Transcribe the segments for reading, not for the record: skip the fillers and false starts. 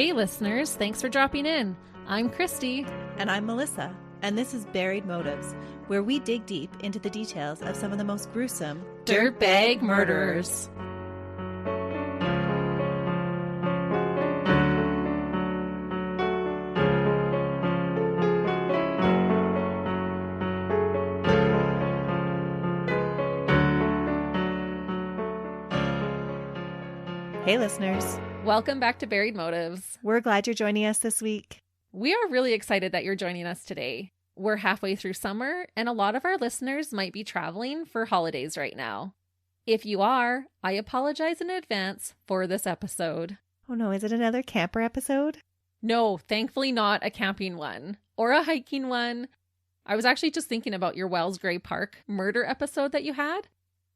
Hey listeners, thanks for dropping in. I'm Christy. And I'm Melissa, and this is Buried Motives, where we dig deep into the details of some of the most gruesome dirtbag murderers. Hey listeners. Welcome back to Buried Motives. We're glad you're joining us this week. We are really excited that you're joining us today. We're halfway through summer, and a lot of our listeners might be traveling for holidays right now. If you are, I apologize in advance for this episode. Oh no, is it another camper episode? No, thankfully not a camping one or a hiking one. I was actually just thinking about your Wells Gray Park murder episode that you had.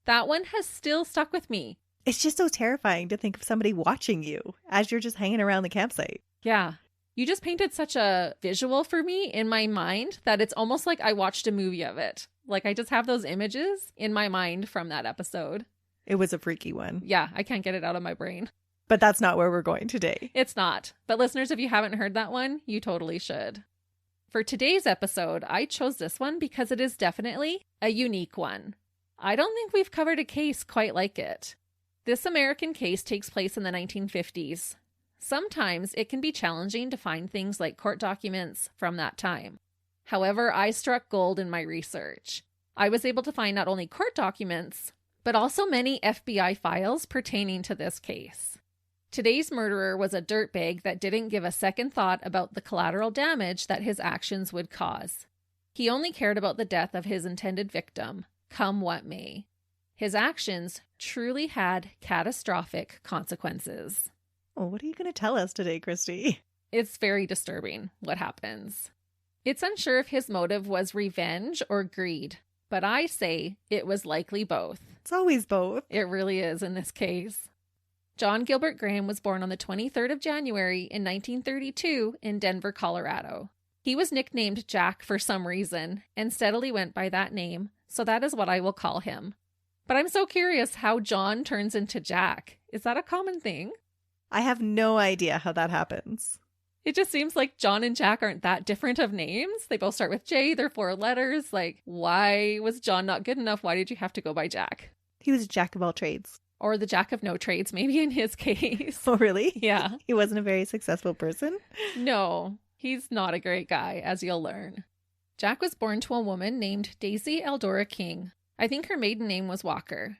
That one has still stuck with me. It's just so terrifying to think of somebody watching you as you're just hanging around the campsite. Yeah. You just painted such a visual for me in my mind that it's almost like I watched a movie of it. Like I just have those images in my mind from that episode. It was a freaky one. Yeah, I can't get it out of my brain. But that's not where we're going today. It's not. But listeners, if you haven't heard that one, you totally should. For today's episode, I chose this one because it is definitely a unique one. I don't think we've covered a case quite like it. This American case takes place in the 1950s. Sometimes it can be challenging to find things like court documents from that time. However, I struck gold in my research. I was able to find not only court documents, but also many FBI files pertaining to this case. Today's murderer was a dirtbag that didn't give a second thought about the collateral damage that his actions would cause. He only cared about the death of his intended victim, come what may. His actions truly had catastrophic consequences. Oh, what are you going to tell us today, Christy? It's very disturbing what happens. It's unsure if his motive was revenge or greed, but I say it was likely both. It's always both. It really is in this case. John Gilbert Graham was born on the 23rd of January in 1932 in Denver, Colorado. He was nicknamed Jack for some reason and steadily went by that name, so that is what I will call him. But I'm so curious how John turns into Jack. Is that a common thing? I have no idea how that happens. It just seems like John and Jack aren't that different of names. They both start with J, they're 4 letters. Like, why was John not good enough? Why did you have to go by Jack? He was a jack of all trades. Or the jack of no trades, maybe in his case. Oh, really? Yeah. He wasn't a very successful person? No, he's not a great guy, as you'll learn. Jack was born to a woman named Daisy Eldora King. I think her maiden name was Walker.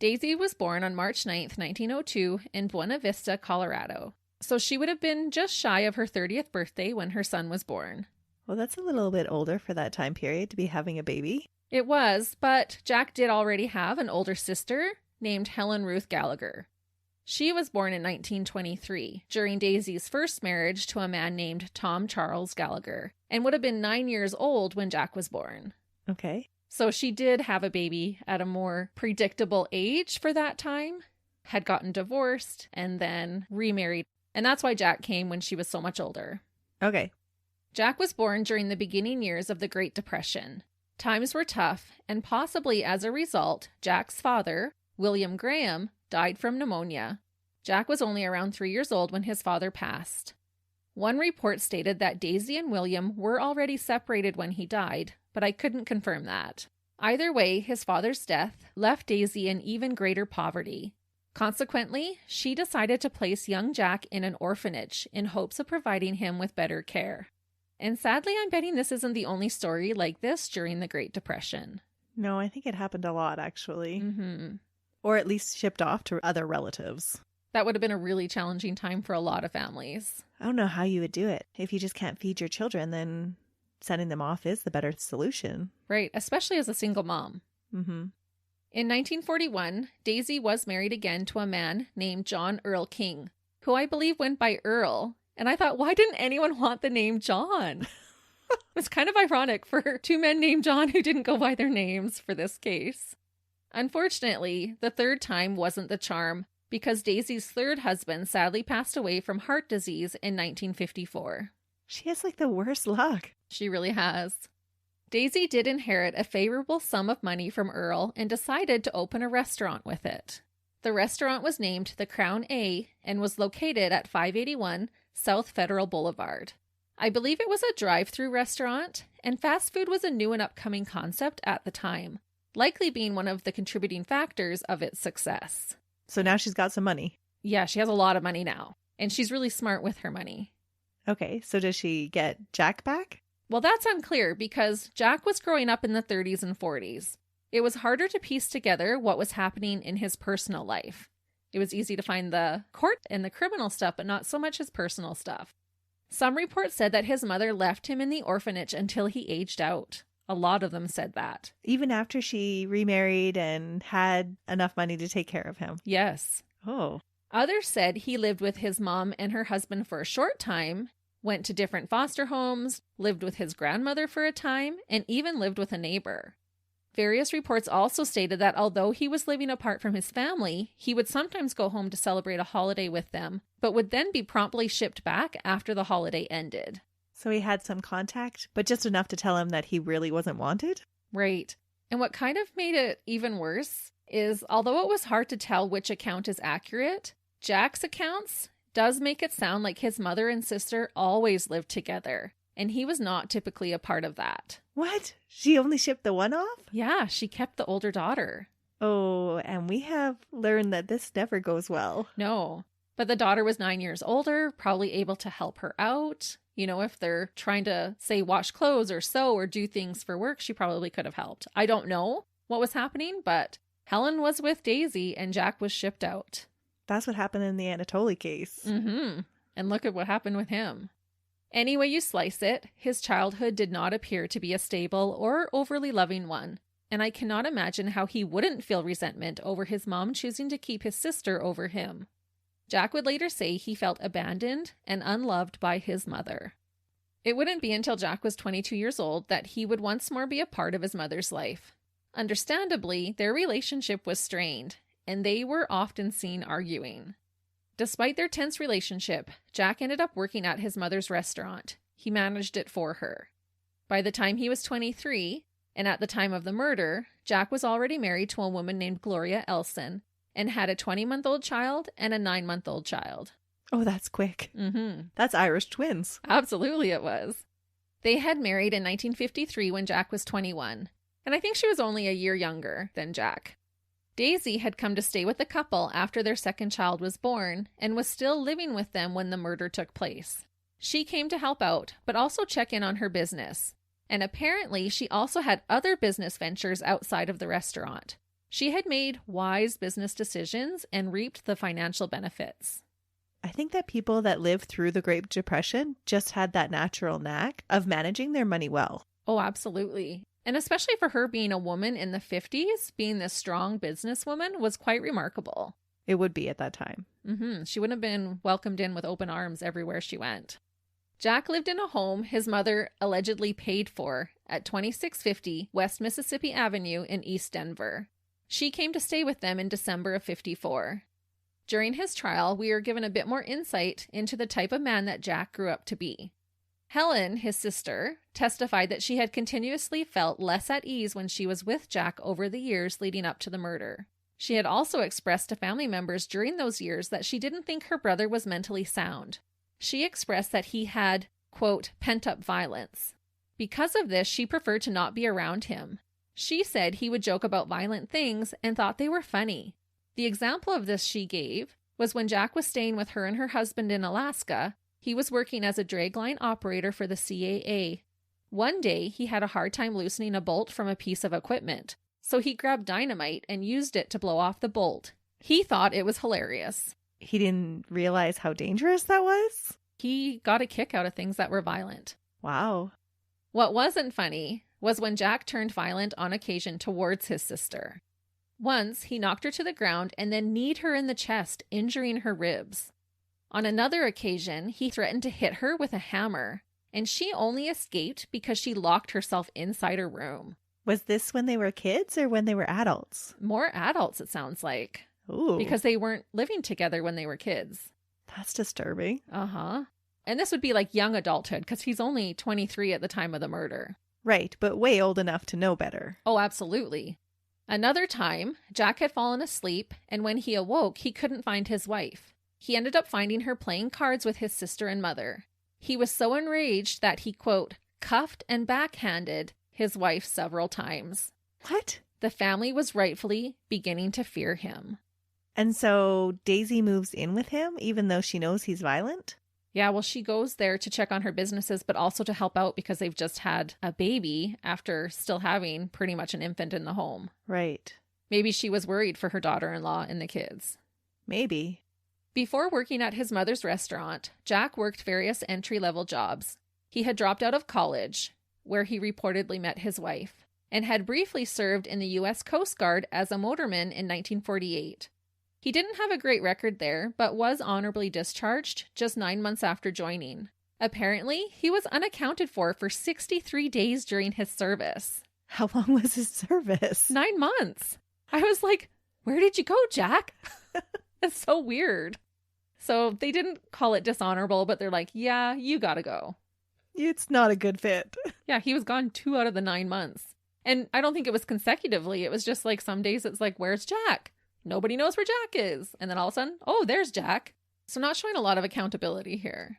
Daisy was born on March 9th, 1902 in Buena Vista, Colorado. So she would have been just shy of her 30th birthday when her son was born. Well, that's a little bit older for that time period to be having a baby. It was, but Jack did already have an older sister named Helen Ruth Gallagher. She was born in 1923 during Daisy's first marriage to a man named Tom Charles Gallagher and would have been 9 years old when Jack was born. Okay. So she did have a baby at a more predictable age for that time, had gotten divorced, and then remarried. And that's why Jack came when she was so much older. Okay. Jack was born during the beginning years of the Great Depression. Times were tough, and possibly as a result, Jack's father, William Graham, died from pneumonia. Jack was only around 3 years old when his father passed. One report stated that Daisy and William were already separated when he died, but I couldn't confirm that. Either way, his father's death left Daisy in even greater poverty. Consequently, she decided to place young Jack in an orphanage in hopes of providing him with better care. And sadly, I'm betting this isn't the only story like this during the Great Depression. No, I think it happened a lot, actually. Mm-hmm. Or at least shipped off to other relatives. That would have been a really challenging time for a lot of families. I don't know how you would do it. If you just can't feed your children, then sending them off is the better solution. Right, especially as a single mom. Mm-hmm. In 1941, Daisy was married again to a man named John Earl King, who I believe went by Earl. And I thought, why didn't anyone want the name John? It's kind of ironic for two men named John who didn't go by their names for this case. Unfortunately, the third time wasn't the charm, because Daisy's third husband sadly passed away from heart disease in 1954. She has like the worst luck. She really has. Daisy did inherit a favorable sum of money from Earl and decided to open a restaurant with it. The restaurant was named the Crown A and was located at 581 South Federal Boulevard. I believe it was a drive-through restaurant, and fast food was a new and upcoming concept at the time, likely being one of the contributing factors of its success. So now she's got some money. Yeah, she has a lot of money now, and she's really smart with her money. Okay, so does she get Jack back? Well, that's unclear because Jack was growing up in the 30s and 40s. It was harder to piece together what was happening in his personal life. It was easy to find the court and the criminal stuff, but not so much his personal stuff. Some reports said that his mother left him in the orphanage until he aged out. A lot of them said that. Even after she remarried and had enough money to take care of him? Yes. Oh. Others said he lived with his mom and her husband for a short time, went to different foster homes, lived with his grandmother for a time, and even lived with a neighbor. Various reports also stated that although he was living apart from his family, he would sometimes go home to celebrate a holiday with them, but would then be promptly shipped back after the holiday ended. So he had some contact, but just enough to tell him that he really wasn't wanted? Right. And what kind of made it even worse is, although it was hard to tell which account is accurate, Jack's accounts does make it sound like his mother and sister always lived together, and he was not typically a part of that. What? She only shipped the one off? Yeah, she kept the older daughter. Oh, and we have learned that this never goes well. No, but the daughter was 9 years older, probably able to help her out. You know, if they're trying to, say, wash clothes or sew or do things for work, she probably could have helped. I don't know what was happening, but Helen was with Daisy and Jack was shipped out. That's what happened in the Anatoly case. Mm-hmm. And look at what happened with him. Any way you slice it, his childhood did not appear to be a stable or overly loving one, and I cannot imagine how he wouldn't feel resentment over his mom choosing to keep his sister over him. Jack would later say he felt abandoned and unloved by his mother. It wouldn't be until Jack was 22 years old that he would once more be a part of his mother's life. Understandably, their relationship was strained, and they were often seen arguing. Despite their tense relationship, Jack ended up working at his mother's restaurant. He managed it for her. By the time he was 23, and at the time of the murder, Jack was already married to a woman named Gloria Elson and had a 20-month-old child and a 9-month-old child. Oh, that's quick. Mm-hmm. That's Irish twins. Absolutely it was. They had married in 1953 when Jack was 21, and I think she was only a year younger than Jack. Daisy had come to stay with the couple after their second child was born and was still living with them when the murder took place. She came to help out, but also check in on her business. And apparently she also had other business ventures outside of the restaurant. She had made wise business decisions and reaped the financial benefits. I think that people that lived through the Great Depression just had that natural knack of managing their money well. Oh, absolutely. And especially for her being a woman in the 50s, being this strong businesswoman was quite remarkable. It would be at that time. Mm-hmm. She wouldn't have been welcomed in with open arms everywhere she went. Jack lived in a home his mother allegedly paid for at 2650 West Mississippi Avenue in East Denver. She came to stay with them in December of 54. During his trial, we are given a bit more insight into the type of man that Jack grew up to be. Helen, his sister, testified that she had continuously felt less at ease when she was with Jack over the years leading up to the murder. She had also expressed to family members during those years that she didn't think her brother was mentally sound. She expressed that he had, quote, pent-up violence. Because of this, she preferred to not be around him. She said he would joke about violent things and thought they were funny. The example of this she gave was when Jack was staying with her and her husband in Alaska. He was working as a dragline operator for the CAA. One day, he had a hard time loosening a bolt from a piece of equipment, so he grabbed dynamite and used it to blow off the bolt. He thought it was hilarious. He didn't realize how dangerous that was? He got a kick out of things that were violent. Wow. What wasn't funny was when Jack turned violent on occasion towards his sister. Once, he knocked her to the ground and then kneed her in the chest, injuring her ribs. On another occasion, he threatened to hit her with a hammer, and she only escaped because she locked herself inside her room. Was this when they were kids or when they were adults? More adults, it sounds like. Ooh. Because they weren't living together when they were kids. That's disturbing. Uh-huh. And this would be like young adulthood, because he's only 23 at the time of the murder. Right, but way old enough to know better. Oh, absolutely. Another time, Jack had fallen asleep, and when he awoke, he couldn't find his wife. He ended up finding her playing cards with his sister and mother. He was so enraged that he, quote, cuffed and backhanded his wife several times. What? The family was rightfully beginning to fear him. And so Daisy moves in with him, even though she knows he's violent? Yeah, well, she goes there to check on her businesses, but also to help out because they've just had a baby after still having pretty much an infant in the home. Right. Maybe she was worried for her daughter-in-law and the kids. Maybe. Before working at his mother's restaurant, Jack worked various entry-level jobs. He had dropped out of college, where he reportedly met his wife, and had briefly served in the U.S. Coast Guard as a motorman in 1948. He didn't have a great record there, but was honorably discharged just 9 months after joining. Apparently, he was unaccounted for 63 days during his service. How long was his service? 9 months. I was like, where did you go, Jack? It's so weird. So they didn't call it dishonorable, but they're like, yeah, you gotta go. It's not a good fit. Yeah, he was gone 2 out of the 9 months. And I don't think it was consecutively. It was just like some days it's like, where's Jack? Nobody knows where Jack is. And then all of a sudden, oh, there's Jack. So not showing a lot of accountability here.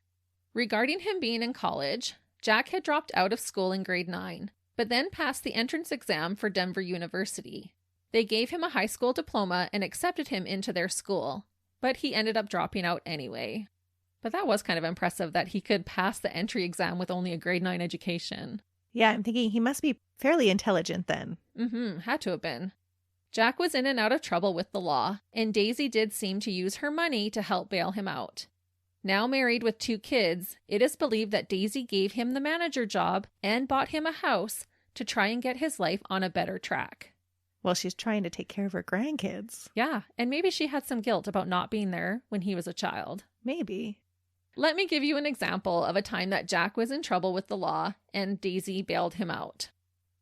Regarding him being in college, Jack had dropped out of school in grade 9, but then passed the entrance exam for Denver University. They gave him a high school diploma and accepted him into their school, but he ended up dropping out anyway. But that was kind of impressive that he could pass the entry exam with only a grade 9 education. Yeah, I'm thinking he must be fairly intelligent then. Had to have been. Jack was in and out of trouble with the law, and Daisy did seem to use her money to help bail him out. Now married with 2 kids, it is believed that Daisy gave him the manager job and bought him a house to try and get his life on a better track. Well, she's trying to take care of her grandkids. Yeah, and maybe she had some guilt about not being there when he was a child. Maybe. Let me give you an example of a time that Jack was in trouble with the law and Daisy bailed him out.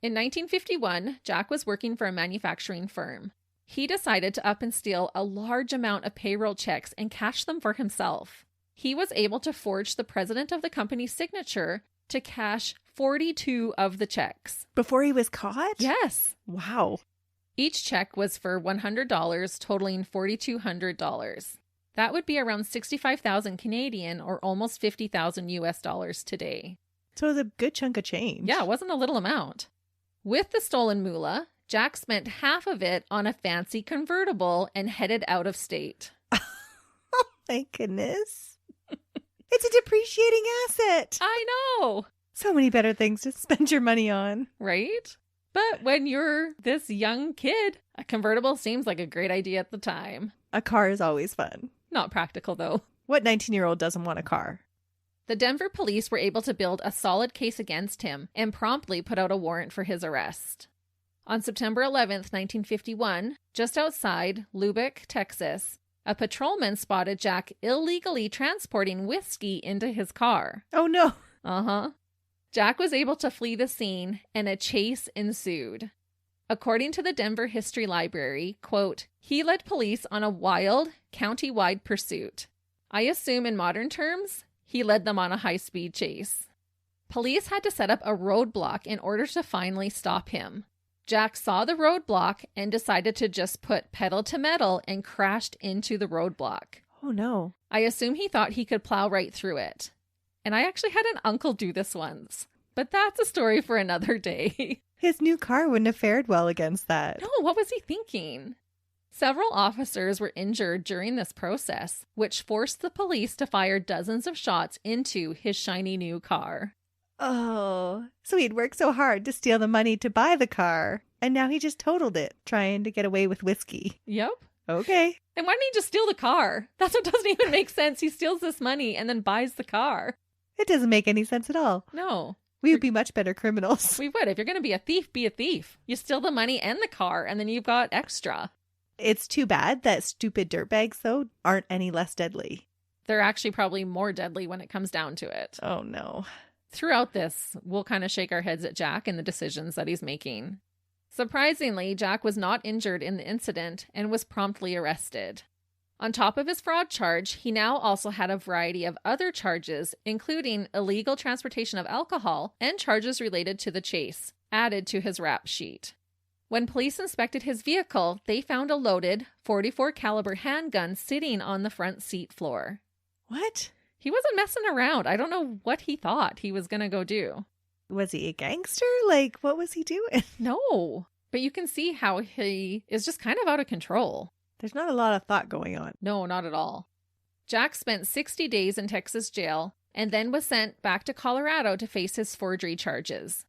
In 1951, Jack was working for a manufacturing firm. He decided to up and steal a large amount of payroll checks and cash them for himself. He was able to forge the president of the company's signature to cash 42 of the checks. Before he was caught? Yes. Wow. Each check was for $100, totaling $4,200. That would be around 65,000 Canadian or almost 50,000 US dollars today. So it was a good chunk of change. Yeah, it wasn't a little amount. With the stolen moolah, Jack spent half of it on a fancy convertible and headed out of state. Oh my goodness. It's a depreciating asset. I know. So many better things to spend your money on. Right? But when you're this young kid, a convertible seems like a great idea at the time. A car is always fun. Not practical, though. What 19-year-old doesn't want a car? The Denver police were able to build a solid case against him and promptly put out a warrant for his arrest. On September 11th, 1951, just outside Lubbock, Texas, a patrolman spotted Jack illegally transporting whiskey into his car. Oh, no. Jack was able to flee the scene, and a chase ensued. According to the Denver History Library, quote, he led police on a wild, county-wide pursuit. I assume in modern terms, he led them on a high-speed chase. Police had to set up a roadblock in order to finally stop him. Jack saw the roadblock and decided to just put pedal to metal and crashed into the roadblock. Oh, no. I assume he thought he could plow right through it. And I actually had an uncle do this once. But that's a story for another day. His new car wouldn't have fared well against that. No, what was he thinking? Several officers were injured during this process, which forced the police to fire dozens of shots into his shiny new car. Oh, so he'd worked so hard to steal the money to buy the car, and now he just totaled it, trying to get away with whiskey. Yep. Okay. And why didn't he just steal the car? That's what doesn't even make sense. He steals this money and then buys the car. It doesn't make any sense at all. No. We would be much better criminals. We would. If you're going to be a thief, be a thief. You steal the money and the car, and then you've got extra. It's too bad that stupid dirtbags, though, aren't any less deadly. They're actually probably more deadly when it comes down to it. Oh, no. Throughout this, we'll kind of shake our heads at Jack and the decisions that he's making. Surprisingly, Jack was not injured in the incident and was promptly arrested. On top of his fraud charge, he now also had a variety of other charges, including illegal transportation of alcohol and charges related to the chase, added to his rap sheet. When police inspected his vehicle, they found a loaded .44 caliber handgun sitting on the front seat floor. What? He wasn't messing around. I don't know what he thought he was going to go do. Was he a gangster? Like, what was he doing? No, but you can see how he is just kind of out of control. There's not a lot of thought going on. No, not at all. Jack spent 60 days in Texas jail and then was sent back to Colorado to face his forgery charges.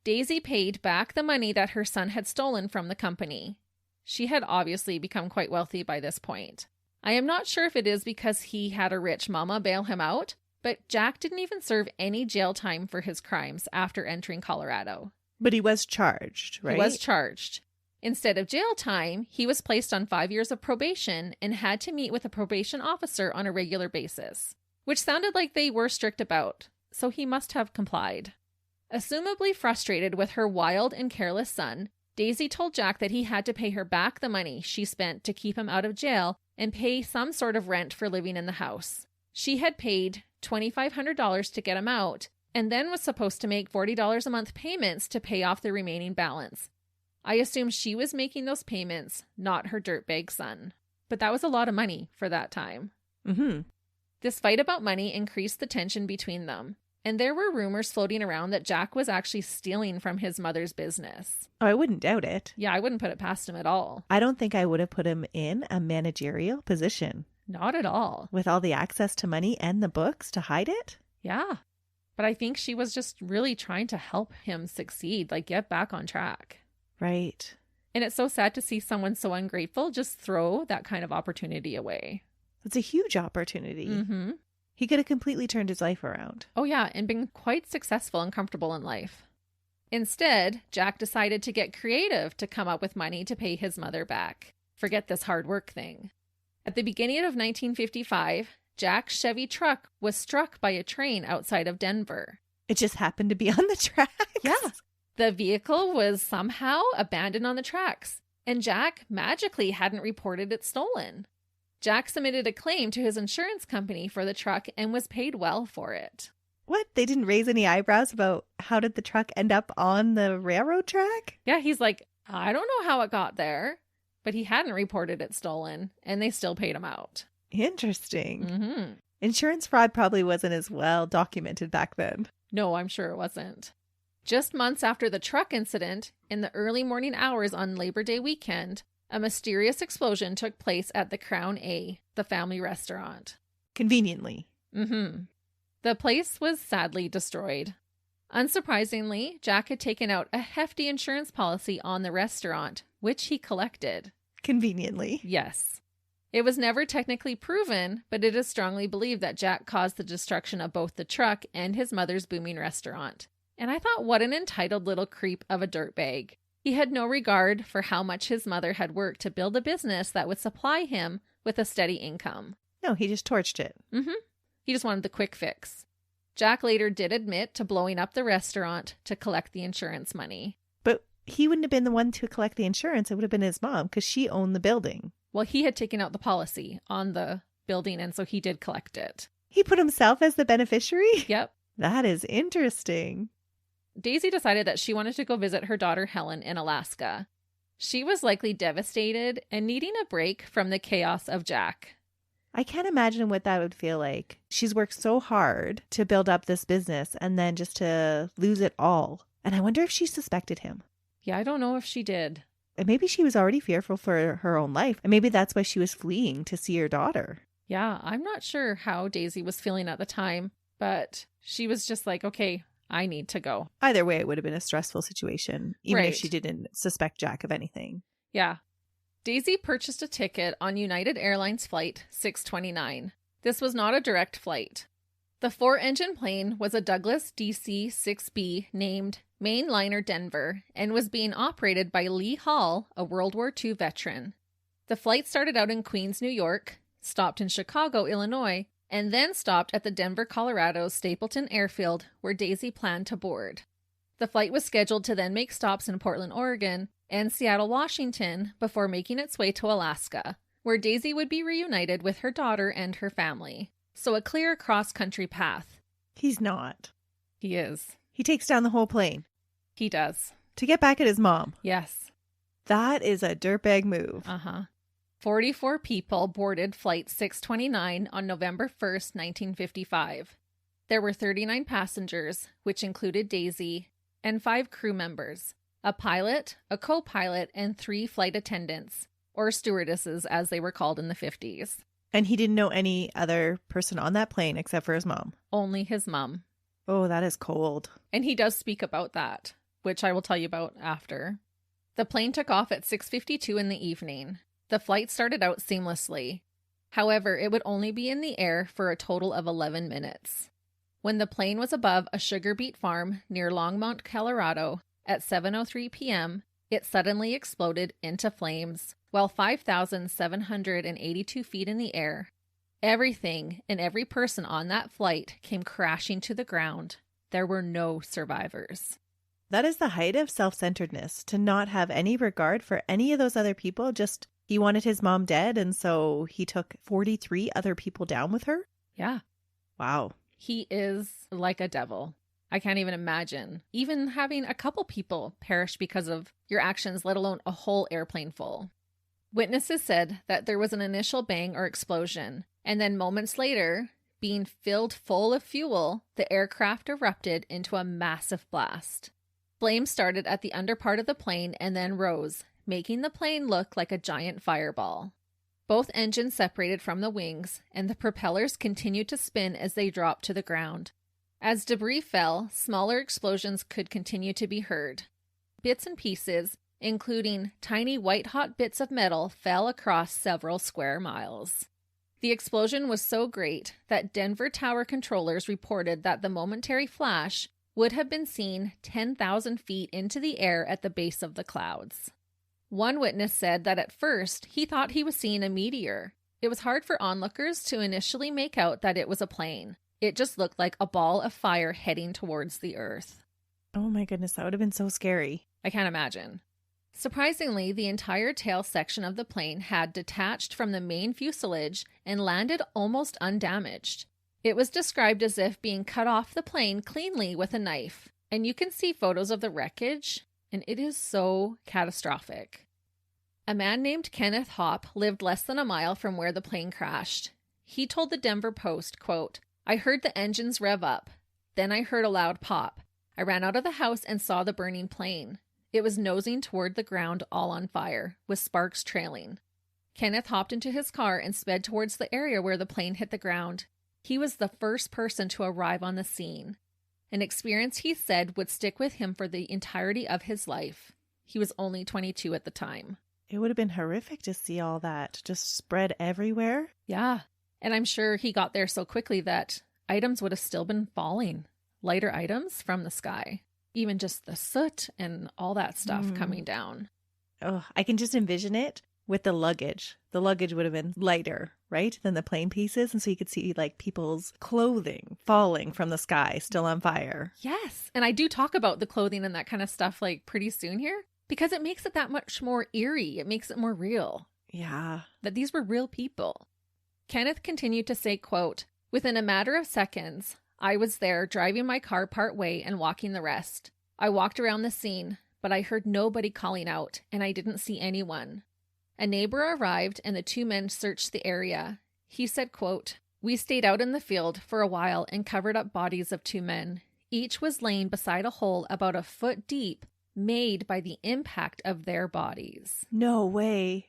Daisy paid back the money that her son had stolen from the company. She had obviously become quite wealthy by this point. I am not sure if it is because he had a rich mama bail him out, but Jack didn't even serve any jail time for his crimes after entering Colorado. But he was charged, right? He was charged. Instead of jail time, he was placed on 5 years of probation and had to meet with a probation officer on a regular basis, which sounded like they were strict about, so he must have complied. Assumably frustrated with her wild and careless son, Daisy told Jack that he had to pay her back the money she spent to keep him out of jail and pay some sort of rent for living in the house. She had paid $2,500 to get him out and then was supposed to make $40 a month payments to pay off the remaining balance. I assume she was making those payments, not her dirtbag son. But that was a lot of money for that time. Mm-hmm. This fight about money increased the tension between them, and there were rumors floating around that Jack was actually stealing from his mother's business. Oh, I wouldn't doubt it. Yeah, I wouldn't put it past him at all. I don't think I would have put him in a managerial position. Not at all. With all the access to money and the books to hide it? Yeah. But I think she was just really trying to help him succeed, like get back on track. Right. And it's so sad to see someone so ungrateful just throw that kind of opportunity away. It's a huge opportunity. Mm-hmm. He could have completely turned his life around. Oh, yeah, and been quite successful and comfortable in life. Instead, Jack decided to get creative to come up with money to pay his mother back. Forget this hard work thing. At the beginning of 1955, Jack's Chevy truck was struck by a train outside of Denver. It just happened to be on the tracks. Yeah. The vehicle was somehow abandoned on the tracks, and Jack magically hadn't reported it stolen. Jack submitted a claim to his insurance company for the truck and was paid well for it. What? They didn't raise any eyebrows about how did the truck end up on the railroad track? Yeah, he's like, I don't know how it got there, but he hadn't reported it stolen, and they still paid him out. Interesting. Mm-hmm. Insurance fraud probably wasn't as well documented back then. No, I'm sure it wasn't. Just months after the truck incident, in the early morning hours on Labor Day weekend, a mysterious explosion took place at the Crown A, the family restaurant. Conveniently. Mm-hmm. The place was sadly destroyed. Unsurprisingly, Jack had taken out a hefty insurance policy on the restaurant, which he collected. Conveniently. Yes. It was never technically proven, but it is strongly believed that Jack caused the destruction of both the truck and his mother's booming restaurant. And I thought, what an entitled little creep of a dirtbag. He had no regard for how much his mother had worked to build a business that would supply him with a steady income. No, he just torched it. Mm-hmm. He just wanted the quick fix. Jack later did admit to blowing up the restaurant to collect the insurance money. But he wouldn't have been the one to collect the insurance. It would have been his mom because she owned the building. Well, he had taken out the policy on the building, and so he did collect it. He put himself as the beneficiary? Yep. That is interesting. Daisy decided that she wanted to go visit her daughter Helen in Alaska. She was likely devastated and needing a break from the chaos of Jack. I can't imagine what that would feel like. She's worked so hard to build up this business and then just to lose it all. And I wonder if she suspected him. Yeah, I don't know if she did. And maybe she was already fearful for her own life. And maybe that's why she was fleeing to see her daughter. Yeah, I'm not sure how Daisy was feeling at the time, but she was just like, okay, I need to go. Either way, it would have been a stressful situation, even Right. if she didn't suspect Jack of anything. Yeah. Daisy purchased a ticket on United Airlines Flight 629. This was not a direct flight. The 4-engine plane was a Douglas DC-6B named Mainliner Denver and was being operated by Lee Hall, a World War II veteran. The flight started out in Queens, New York, stopped in Chicago, Illinois, and then stopped at the Denver, Colorado Stapleton Airfield, where Daisy planned to board. The flight was scheduled to then make stops in Portland, Oregon, and Seattle, Washington, before making its way to Alaska, where Daisy would be reunited with her daughter and her family. So a clear cross-country path. He's not. He is. He takes down the whole plane He does. to get back at his mom. Yes. That is a dirtbag move. 44 people boarded Flight 629 on November 1st, 1955. There were 39 passengers, which included Daisy, and 5 crew members, a pilot, a co-pilot, and 3 flight attendants, or stewardesses as they were called in the 50s. And he didn't know any other person on that plane except for his mom. Only his mom. Oh, that is cold. And he does speak about that, which I will tell you about after. The plane took off at 6:52 in the evening. The flight started out seamlessly. However, it would only be in the air for a total of 11 minutes. When the plane was above a sugar beet farm near Longmont, Colorado, at 7:03 p.m., it suddenly exploded into flames, while 5,782 feet in the air. Everything and every person on that flight came crashing to the ground. There were no survivors. That is the height of self-centeredness, to not have any regard for any of those other people. Just he wanted his mom dead, and so he took 43 other people down with her? Yeah. Wow. He is like a devil. I can't even imagine even having a couple people perish because of your actions, let alone a whole airplane full. Witnesses said that there was an initial bang or explosion, and then moments later, being filled full of fuel, the aircraft erupted into a massive blast. Flames started at the under part of the plane and then rose, making the plane look like a giant fireball. Both engines separated from the wings, and the propellers continued to spin as they dropped to the ground. As debris fell, smaller explosions could continue to be heard. Bits and pieces, including tiny white-hot bits of metal, fell across several square miles. The explosion was so great that Denver Tower controllers reported that the momentary flash would have been seen 10,000 feet into the air at the base of the clouds. One witness said that at first he thought he was seeing a meteor. It was hard for onlookers to initially make out that it was a plane. It just looked like a ball of fire heading towards the earth. Oh my goodness, that would have been so scary. I can't imagine. Surprisingly, the entire tail section of the plane had detached from the main fuselage and landed almost undamaged. It was described as if being cut off the plane cleanly with a knife, and you can see photos of the wreckage, and it is so catastrophic. A man named Kenneth Hopp lived less than a mile from where the plane crashed. He told the Denver Post, quote, "I heard the engines rev up. Then I heard a loud pop. I ran out of the house and saw the burning plane. It was nosing toward the ground all on fire, with sparks trailing. Kenneth hopped into his car and sped towards the area where the plane hit the ground. He was the first person to arrive on the scene. An experience he said would stick with him for the entirety of his life. He was only 22 at the time." It would have been horrific to see all that just spread everywhere. Yeah. And I'm sure he got there so quickly that items would have still been falling. Lighter items from the sky. Even just the soot and all that stuff coming down. Oh, I can just envision it with the luggage. The luggage would have been lighter, right, than the plane pieces. And so you could see like people's clothing falling from the sky, still on fire. Yes. And I do talk about the clothing and that kind of stuff like pretty soon here because it makes it that much more eerie. It makes it more real. Yeah. That these were real people. Kenneth continued to say, quote, "Within a matter of seconds, I was there driving my car part way and walking the rest. I walked around the scene, but I heard nobody calling out and I didn't see anyone. A neighbor arrived and the 2 men searched the area. He said, quote, "We stayed out in the field for a while and covered up bodies of 2 men. Each was laying beside a hole about a foot deep, made by the impact of their bodies." No way.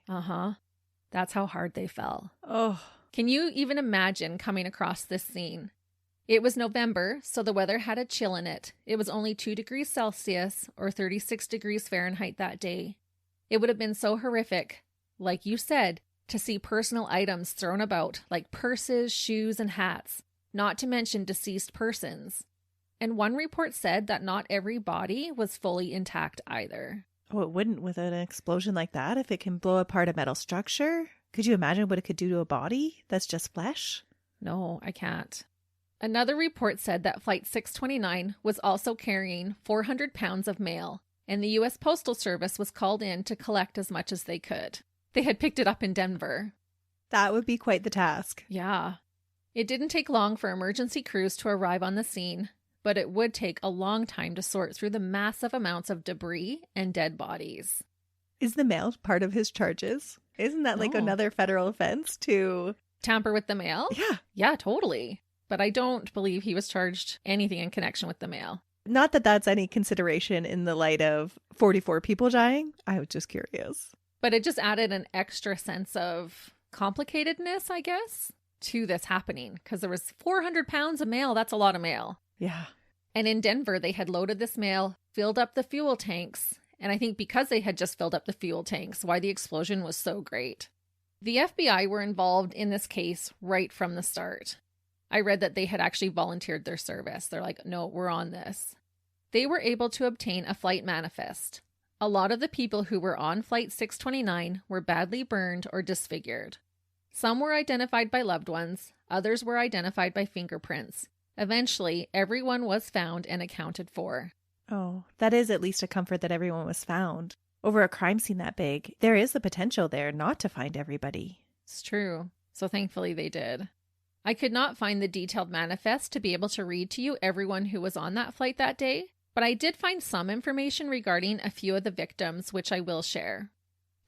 That's how hard they fell. Oh. Can you even imagine coming across this scene? It was November, so the weather had a chill in it. It was only 2 degrees Celsius or 36 degrees Fahrenheit that day. It would have been so horrific, like you said, to see personal items thrown about like purses, shoes, and hats, not to mention deceased persons. And one report said that not every body was fully intact either. Oh, it wouldn't with an explosion like that. If it can blow apart a metal structure, could you imagine what it could do to a body that's just flesh? No, I can't. Another report said that Flight 629 was also carrying 400 pounds of mail, and the U.S. Postal Service was called in to collect as much as they could. They had picked it up in Denver. That would be quite the task. Yeah. It didn't take long for emergency crews to arrive on the scene, but it would take a long time to sort through the massive amounts of debris and dead bodies. Is the mail part of his charges? Isn't that like No. another federal offense to... Tamper with the mail? Yeah. Yeah, totally. But I don't believe he was charged anything in connection with the mail. Not that that's any consideration in the light of 44 people dying. I was just curious. But it just added an extra sense of complicatedness, I guess, to this happening. Because there was 400 pounds of mail. That's a lot of mail. Yeah. And in Denver, they had loaded this mail, filled up the fuel tanks. And I think because they had just filled up the fuel tanks, why the explosion was so great. The FBI were involved in this case right from the start. I read that they had actually volunteered their service. They're like, no, we're on this. They were able to obtain a flight manifest. A lot of the people who were on Flight 629 were badly burned or disfigured. Some were identified by loved ones, others were identified by fingerprints. Eventually, everyone was found and accounted for. Oh, that is at least a comfort that everyone was found. Over a crime scene that big, there is the potential there not to find everybody. It's true. So thankfully they did. I could not find the detailed manifest to be able to read to you everyone who was on that flight that day, but I did find some information regarding a few of the victims, which I will share.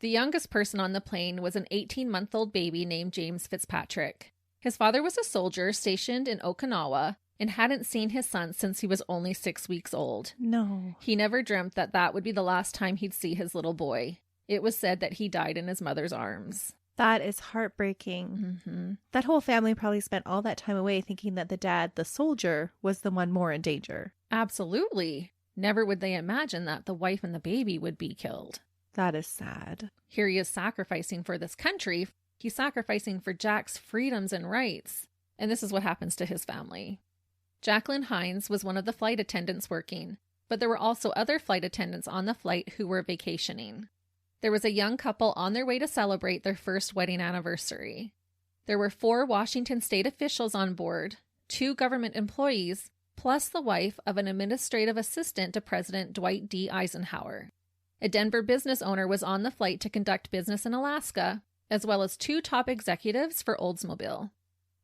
The youngest person on the plane was an 18-month-old baby named James Fitzpatrick. His father was a soldier stationed in Okinawa and hadn't seen his son since he was only 6 weeks old. No. He never dreamt that that would be the last time he'd see his little boy. It was said that he died in his mother's arms. That is heartbreaking. Mm-hmm. That whole family probably spent all that time away thinking that the dad, the soldier, was the one more in danger. Absolutely. Never would they imagine that the wife and the baby would be killed. That is sad. Here he is sacrificing for this country. He's sacrificing for Jack's freedoms and rights. And this is what happens to his family. Jacqueline Hines was one of the flight attendants working, but there were also other flight attendants on the flight who were vacationing. There was a young couple on their way to celebrate their first wedding anniversary. There were 4 Washington state officials on board, 2 government employees, plus the wife of an administrative assistant to President Dwight D. Eisenhower. A Denver business owner was on the flight to conduct business in Alaska, as well as 2 top executives for Oldsmobile.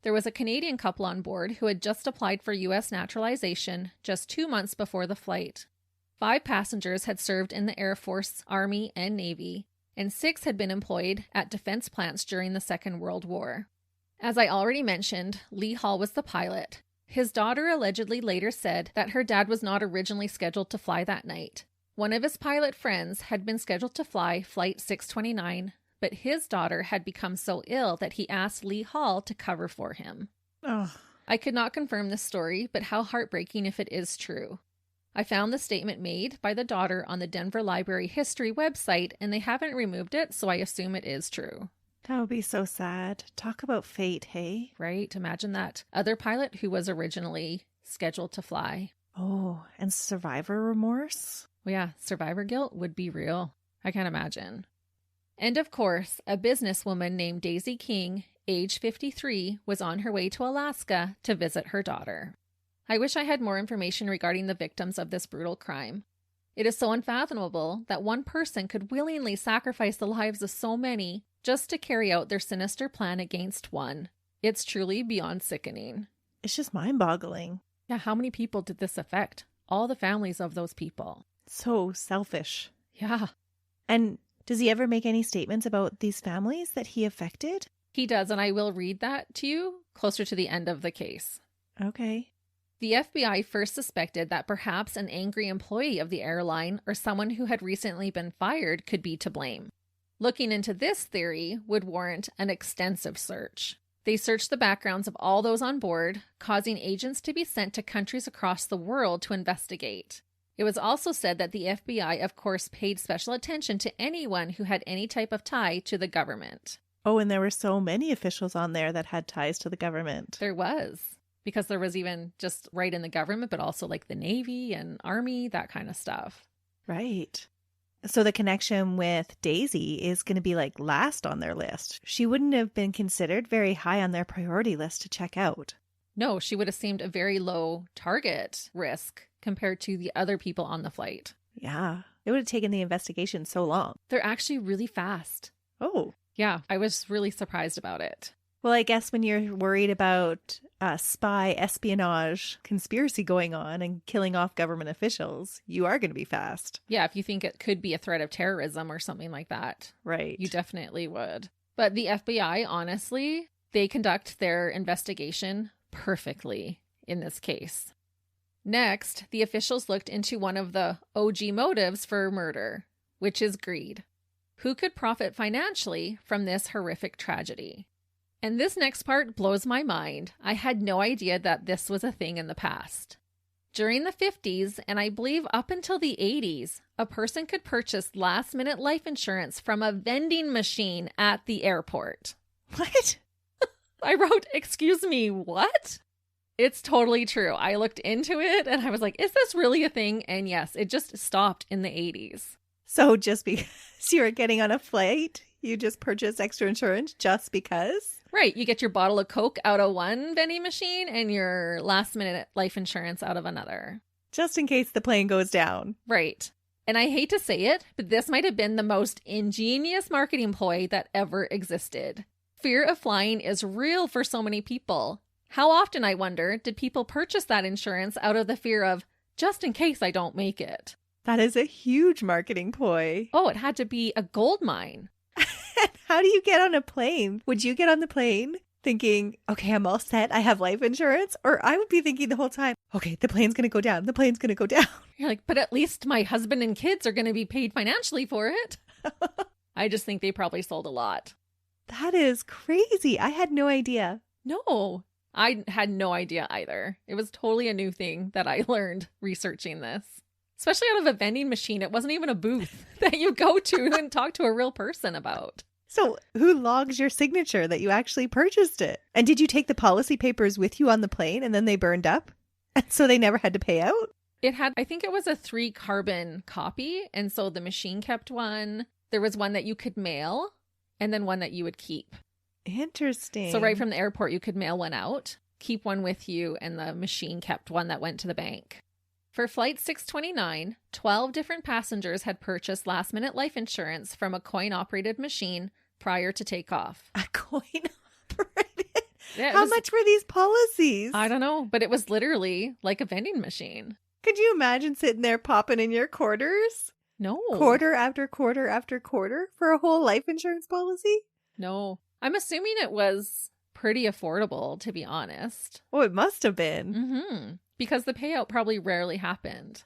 There was a Canadian couple on board who had just applied for U.S. naturalization just 2 months before the flight. 5 passengers had served in the Air Force, Army, and Navy, and 6 had been employed at defense plants during the Second World War. As I already mentioned, Lee Hall was the pilot. His daughter allegedly later said that her dad was not originally scheduled to fly that night. One of his pilot friends had been scheduled to fly Flight 629, but his daughter had become so ill that he asked Lee Hall to cover for him. Oh. I could not confirm this story, but how heartbreaking if it is true. I found the statement made by the daughter on the Denver Library History website, and they haven't removed it, so I assume it is true. That would be so sad. Talk about fate, hey? Right? Imagine that other pilot who was originally scheduled to fly. Oh, and survivor remorse? Well, yeah, survivor guilt would be real. I can't imagine. And of course, a businesswoman named Daisy King, age 53, was on her way to Alaska to visit her daughter. I wish I had more information regarding the victims of this brutal crime. It is so unfathomable that one person could willingly sacrifice the lives of so many just to carry out their sinister plan against one. It's truly beyond sickening. It's just mind-boggling. Yeah, how many people did this affect? All the families of those people. So selfish. Yeah. And does he ever make any statements about these families that he affected? He does, and I will read that to you closer to the end of the case. Okay. The FBI first suspected that perhaps an angry employee of the airline or someone who had recently been fired could be to blame. Looking into this theory would warrant an extensive search. They searched the backgrounds of all those on board, causing agents to be sent to countries across the world to investigate. It was also said that the FBI, of course, paid special attention to anyone who had any type of tie to the government. Oh, and there were so many officials on there that had ties to the government. There was. Because there was even just right in the government, but also like the Navy and Army, that kind of stuff. Right. So the connection with Daisy is going to be like last on their list. She wouldn't have been considered very high on their priority list to check out. No, she would have seemed a very low target risk compared to the other people on the flight. Yeah. It would have taken the investigation so long. They're actually really fast. Oh. Yeah, I was really surprised about it. Well, I guess when you're worried about spy espionage conspiracy going on and killing off government officials, you are going to be fast. Yeah, if you think it could be a threat of terrorism or something like that. Right. You definitely would. But the FBI, honestly, they conduct their investigation perfectly in this case. Next, the officials looked into one of the OG motives for murder, which is greed. Who could profit financially from this horrific tragedy? And this next part blows my mind. I had no idea that this was a thing in the past. During the 50s, and I believe up until the 80s, a person could purchase last-minute life insurance from a vending machine at the airport. What? I wrote, excuse me, what? It's totally true. I looked into it and I was like, is this really a thing? And yes, it just stopped in the 80s. So just because you were getting on a flight, you just purchased extra insurance just because? Right. You get your bottle of Coke out of one vending machine and your last minute life insurance out of another. Just in case the plane goes down. Right. And I hate to say it, but this might have been the most ingenious marketing ploy that ever existed. Fear of flying is real for so many people. How often, I wonder, did people purchase that insurance out of the fear of, just in case I don't make it? That is a huge marketing ploy. Oh, it had to be a gold mine. How do you get on a plane? Would you get on the plane thinking, okay, I'm all set, I have life insurance? Or I would be thinking the whole time, okay, the plane's going to go down. The plane's going to go down. You're like, but at least my husband and kids are going to be paid financially for it. I just think they probably sold a lot. That is crazy. I had no idea. No, I had no idea either. It was totally a new thing that I learned researching this. Especially out of a vending machine. It wasn't even a booth that you go to and talk to a real person about. So who logs your signature that you actually purchased it? And did you take the policy papers with you on the plane and then they burned up? And so they never had to pay out? It had, I think it was a 3-carbon copy. And so the machine kept one. There was one that you could mail and then one that you would keep. Interesting. So right from the airport, you could mail one out, keep one with you, and the machine kept one that went to the bank. For Flight 629, 12 different passengers had purchased last-minute life insurance from a coin-operated machine prior to takeoff. A coin operated? Yeah, How much were these policies? I don't know, but it was literally like a vending machine. Could you imagine sitting there popping in your quarters? No. Quarter after quarter after quarter for a whole life insurance policy? No. I'm assuming it was pretty affordable, to be honest. Oh, it must have been. Mm-hmm. Because the payout probably rarely happened.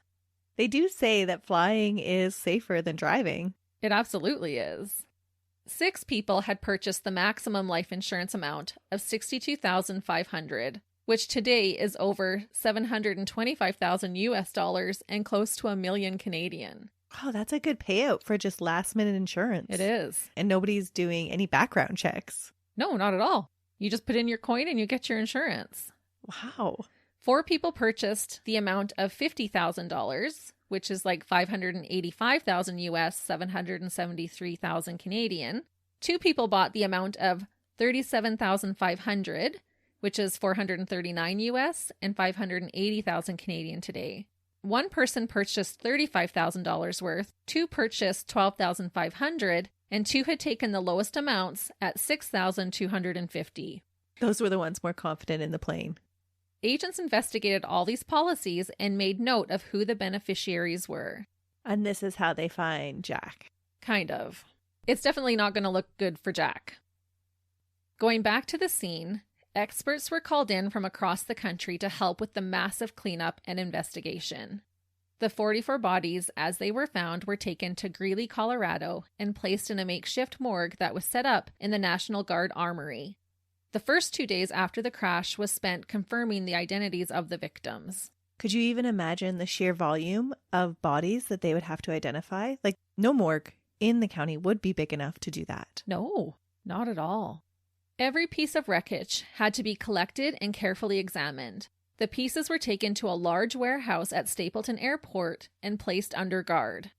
They do say that flying is safer than driving. It absolutely is. 6 people had purchased the maximum life insurance amount of $62,500, which today is over $725,000 US dollars and close to $1 million Canadian. Oh, that's a good payout for just last minute insurance. It is. And nobody's doing any background checks. No, not at all. You just put in your coin and you get your insurance. Wow. 4 people purchased the amount of $50,000, which is like $585,000 US, $773,000 Canadian. 2 people bought the amount of $37,500, which is $439 US and $580,000 Canadian today. 1 person purchased $35,000 worth, 2 purchased $12,500, and 2 had taken the lowest amounts at $6,250. Those were the ones more confident in the plane. Agents investigated all these policies and made note of who the beneficiaries were. And this is how they find Jack. Kind of. It's definitely not going to look good for Jack. Going back to the scene, experts were called in from across the country to help with the massive cleanup and investigation. The 44 bodies, as they were found, were taken to Greeley, Colorado, and placed in a makeshift morgue that was set up in the National Guard Armory. The first 2 days after the crash was spent confirming the identities of the victims. Could you even imagine the sheer volume of bodies that they would have to identify? Like, no morgue in the county would be big enough to do that. No, not at all. Every piece of wreckage had to be collected and carefully examined. The pieces were taken to a large warehouse at Stapleton Airport and placed under guard.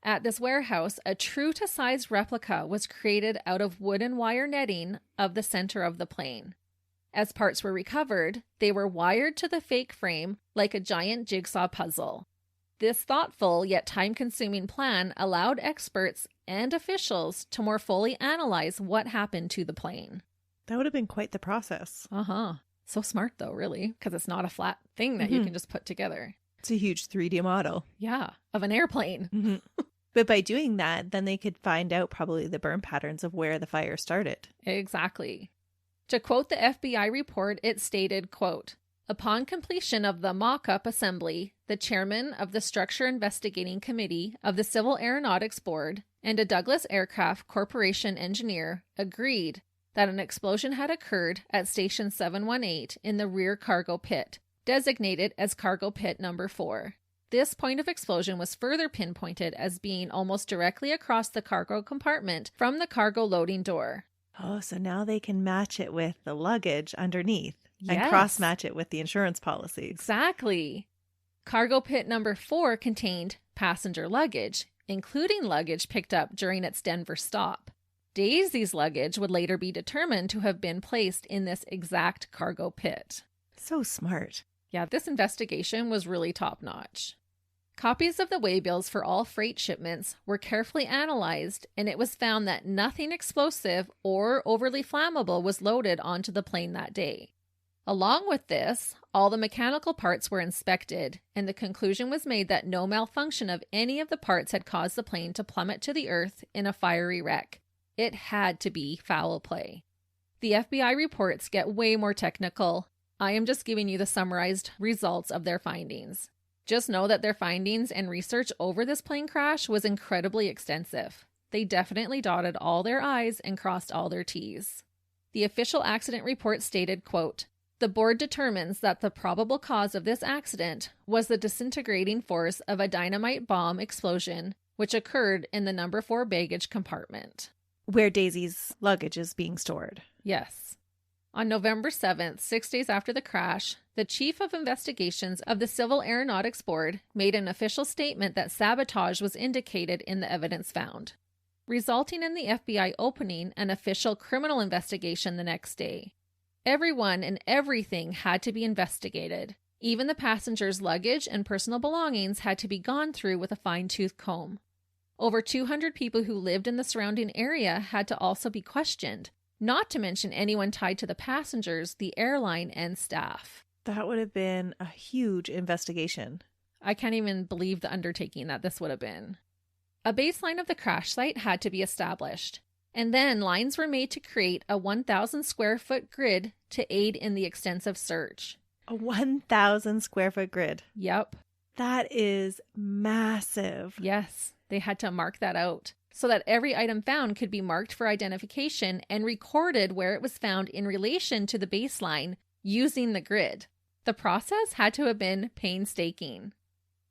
At this warehouse, a true-to-size replica was created out of wood and wire netting of the center of the plane. As parts were recovered, they were wired to the fake frame like a giant jigsaw puzzle. This thoughtful yet time-consuming plan allowed experts and officials to more fully analyze what happened to the plane. That would have been quite the process. Uh-huh. So smart, though, really, because it's not a flat thing that you can just put together. It's a huge 3D model. Yeah, of an airplane. But by doing that, then they could find out probably the burn patterns of where the fire started. Exactly. To quote the FBI report, it stated, quote, "Upon completion of the mock-up assembly, the chairman of the Structure Investigating Committee of the Civil Aeronautics Board and a Douglas Aircraft Corporation engineer agreed that an explosion had occurred at Station 718 in the rear cargo pit, designated as Cargo Pit Number 4. This point of explosion was further pinpointed as being almost directly across the cargo compartment from the cargo loading door." Oh, so now they can match it with the luggage underneath and Yes. cross-match it with the insurance policies. Exactly. Cargo Pit Number 4 contained passenger luggage, including luggage picked up during its Denver stop. Daisy's luggage would later be determined to have been placed in this exact cargo pit. So smart. Yeah, this investigation was really top-notch. Copies of the waybills for all freight shipments were carefully analyzed, and it was found that nothing explosive or overly flammable was loaded onto the plane that day. Along with this, all the mechanical parts were inspected, and the conclusion was made that no malfunction of any of the parts had caused the plane to plummet to the earth in a fiery wreck. It had to be foul play. The FBI reports get way more technical. I am just giving you the summarized results of their findings. Just know that their findings and research over this plane crash was incredibly extensive. They definitely dotted all their I's and crossed all their T's. The official accident report stated, quote, "The board determines that the probable cause of this accident was the disintegrating force of a dynamite bomb explosion, which occurred in the number 4 baggage compartment." Where Daisy's luggage is being stored. Yes. On November 7th, 6 days after the crash, the Chief of Investigations of the Civil Aeronautics Board made an official statement that sabotage was indicated in the evidence found, resulting in the FBI opening an official criminal investigation the next day. Everyone and everything had to be investigated. Even the passengers' luggage and personal belongings had to be gone through with a fine-tooth comb. Over 200 people who lived in the surrounding area had to also be questioned, not to mention anyone tied to the passengers, the airline, and staff. That would have been a huge investigation. I can't even believe the undertaking that this would have been. A baseline of the crash site had to be established, and then lines were made to create a 1,000 square foot grid to aid in the extensive search. A 1,000 square foot grid. Yep. That is massive. Yes, they had to mark that out so that every item found could be marked for identification and recorded where it was found in relation to the baseline using the grid. The process had to have been painstaking.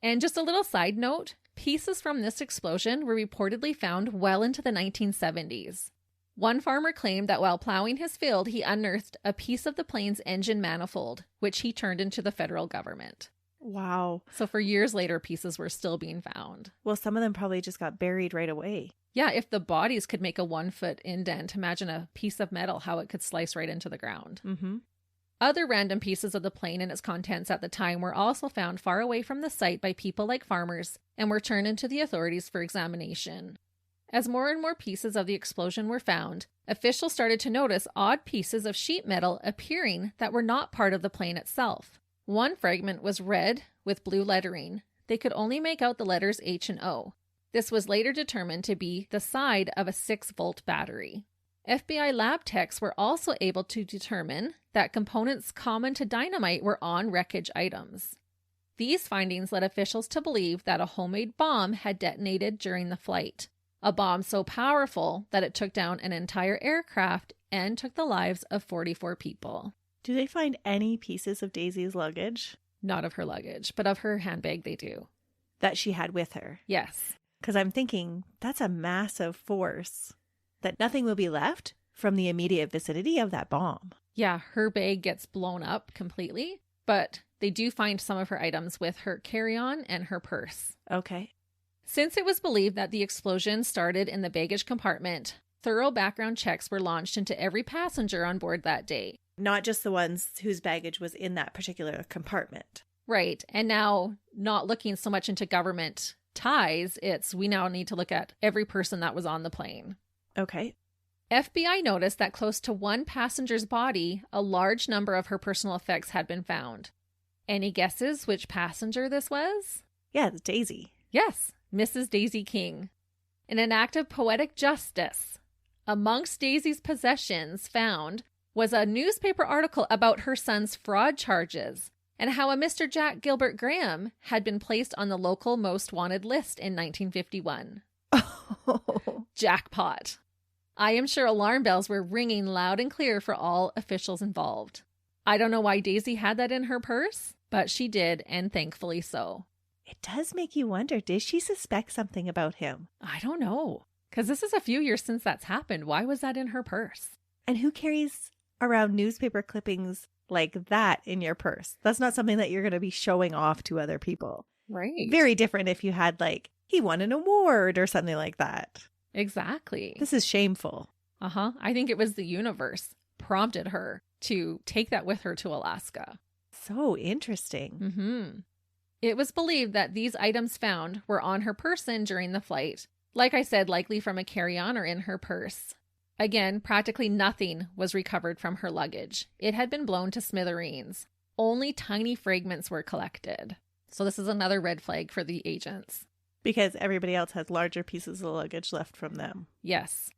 And just a little side note, pieces from this explosion were reportedly found well into the 1970s. One farmer claimed that while plowing his field, he unearthed a piece of the plane's engine manifold, which he turned into the federal government. Wow. So for years later, pieces were still being found. Well, some of them probably just got buried right away. Yeah, if the bodies could make a 1-foot indent, imagine a piece of metal, how it could slice right into the ground. Mm-hmm. Other random pieces of the plane and its contents at the time were also found far away from the site by people like farmers and were turned into the authorities for examination. As more and more pieces of the explosion were found, officials started to notice odd pieces of sheet metal appearing that were not part of the plane itself. One fragment was red with blue lettering. They could only make out the letters H and O. This was later determined to be the side of a 6-volt battery. FBI lab techs were also able to determine that components common to dynamite were on wreckage items. These findings led officials to believe that a homemade bomb had detonated during the flight, a bomb so powerful that it took down an entire aircraft and took the lives of 44 people. Do they find any pieces of Daisy's luggage? Not of her luggage, but of her handbag they do. That she had with her? Yes. Because I'm thinking that's a massive force, that nothing will be left from the immediate vicinity of that bomb. Yeah, her bag gets blown up completely, but they do find some of her items with her carry-on and her purse. Okay. Since it was believed that the explosion started in the baggage compartment, thorough background checks were launched into every passenger on board that day. Not just the ones whose baggage was in that particular compartment. Right. And now, not looking so much into government ties, we now need to look at every person that was on the plane. Okay. FBI noticed that close to one passenger's body, a large number of her personal effects had been found. Any guesses which passenger this was? Yeah, it's Daisy. Yes, Mrs. Daisy King. In an act of poetic justice, amongst Daisy's possessions found was a newspaper article about her son's fraud charges and how a Mr. Jack Gilbert Graham had been placed on the local most wanted list in 1951. Oh. Jackpot. I am sure alarm bells were ringing loud and clear for all officials involved. I don't know why Daisy had that in her purse, but she did, and thankfully so. It does make you wonder, did she suspect something about him? I don't know, because this is a few years since that's happened. Why was that in her purse? And who carries around newspaper clippings like that in your purse? That's not something that you're going to be showing off to other people. Right. Very different if you had like, he won an award or something like that. Exactly. This is shameful. I think it was the universe prompted her to take that with her to Alaska. So interesting. It was believed that these items found were on her person during the flight. Like I said, likely from a carry-on or in her purse. Again, practically nothing was recovered from her luggage. It had been blown to smithereens. Only tiny fragments were collected. So this is another red flag for the agents. Because everybody else has larger pieces of luggage left from them. Yes.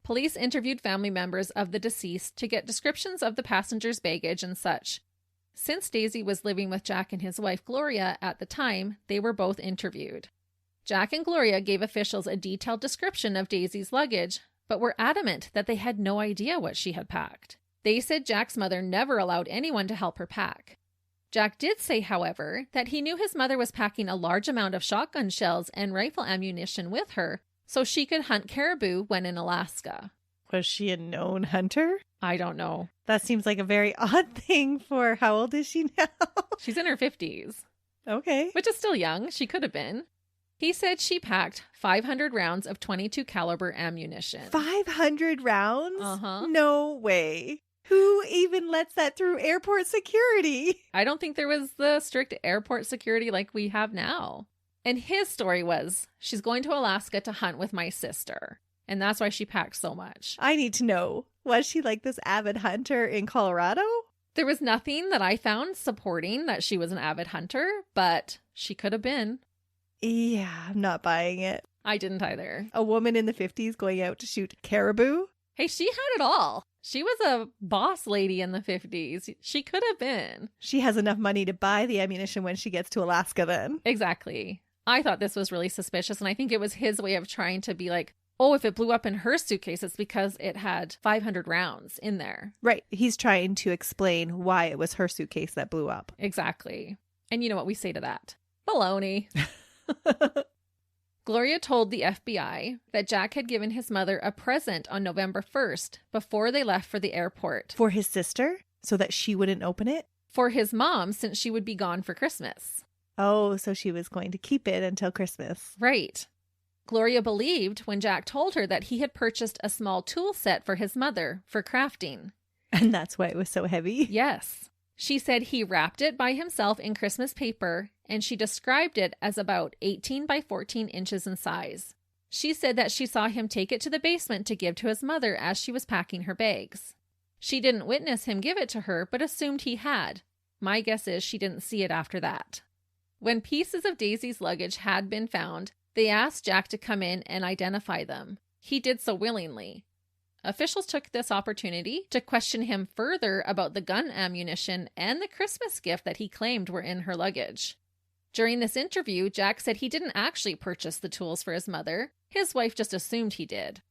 Police interviewed family members of the deceased to get descriptions of the passengers' baggage and such. Since Daisy was living with Jack and his wife Gloria at the time, they were both interviewed. Jack and Gloria gave officials a detailed description of Daisy's luggage, but were adamant that they had no idea what she had packed. They said Jack's mother never allowed anyone to help her pack. Jack did say, however, that he knew his mother was packing a large amount of shotgun shells and rifle ammunition with her so she could hunt caribou when in Alaska. Was she a known hunter? I don't know. That seems like a very odd thing for, how old is she now? She's in her 50s. Okay. Which is still young. She could have been. He said she packed 500 rounds of .22 caliber ammunition. 500 rounds? Uh-huh. No way. Who even lets that through airport security? I don't think there was the strict airport security like we have now. And his story was, she's going to Alaska to hunt with my sister. And that's why she packed so much. I need to know. Was she like this avid hunter in Colorado? There was nothing that I found supporting that she was an avid hunter, but she could have been. Yeah, I'm not buying it. I didn't either. A woman in the 50s going out to shoot caribou? Hey, she had it all. She was a boss lady in the 50s. She could have been. She has enough money to buy the ammunition when she gets to Alaska then. Exactly. I thought this was really suspicious, and I think it was his way of trying to be like, oh, if it blew up in her suitcase, it's because it had 500 rounds in there. Right. He's trying to explain why it was her suitcase that blew up. Exactly. And you know what we say to that? Baloney. Gloria told the FBI that Jack had given his mother a present on November 1st before they left for the airport. For his sister? So that she wouldn't open it? For his mom, since she would be gone for Christmas. Oh, so she was going to keep it until Christmas. Right. Gloria believed when Jack told her that he had purchased a small tool set for his mother for crafting. And that's why it was so heavy? Yes. She said he wrapped it by himself in Christmas paper, and she described it as about 18 by 14 inches in size. She said that she saw him take it to the basement to give to his mother as she was packing her bags. She didn't witness him give it to her, but assumed he had. My guess is she didn't see it after that. When pieces of Daisy's luggage had been found, they asked Jack to come in and identify them. He did so willingly. Officials took this opportunity to question him further about the gun ammunition and the Christmas gift that he claimed were in her luggage. During this interview, Jack said he didn't actually purchase the tools for his mother. His wife just assumed he did.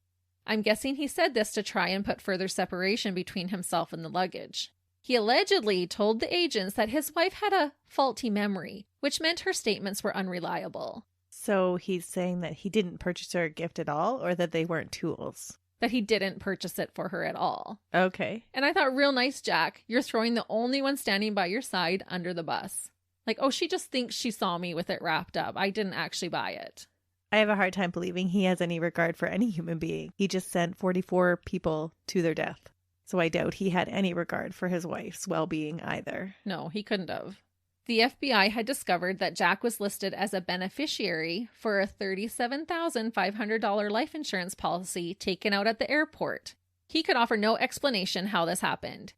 I'm guessing he said this to try and put further separation between himself and the luggage. He allegedly told the agents that his wife had a faulty memory, which meant her statements were unreliable. So he's saying that he didn't purchase her a gift at all, or that they weren't tools? That he didn't purchase it for her at all. Okay. And I thought, real nice, Jack. You're throwing the only one standing by your side under the bus. Like, oh, she just thinks she saw me with it wrapped up. I didn't actually buy it. I have a hard time believing he has any regard for any human being. He just sent 44 people to their death. So I doubt he had any regard for his wife's well-being either. No, he couldn't have. The FBI had discovered that Jack was listed as a beneficiary for a $37,500 life insurance policy taken out at the airport. He could offer no explanation how this happened.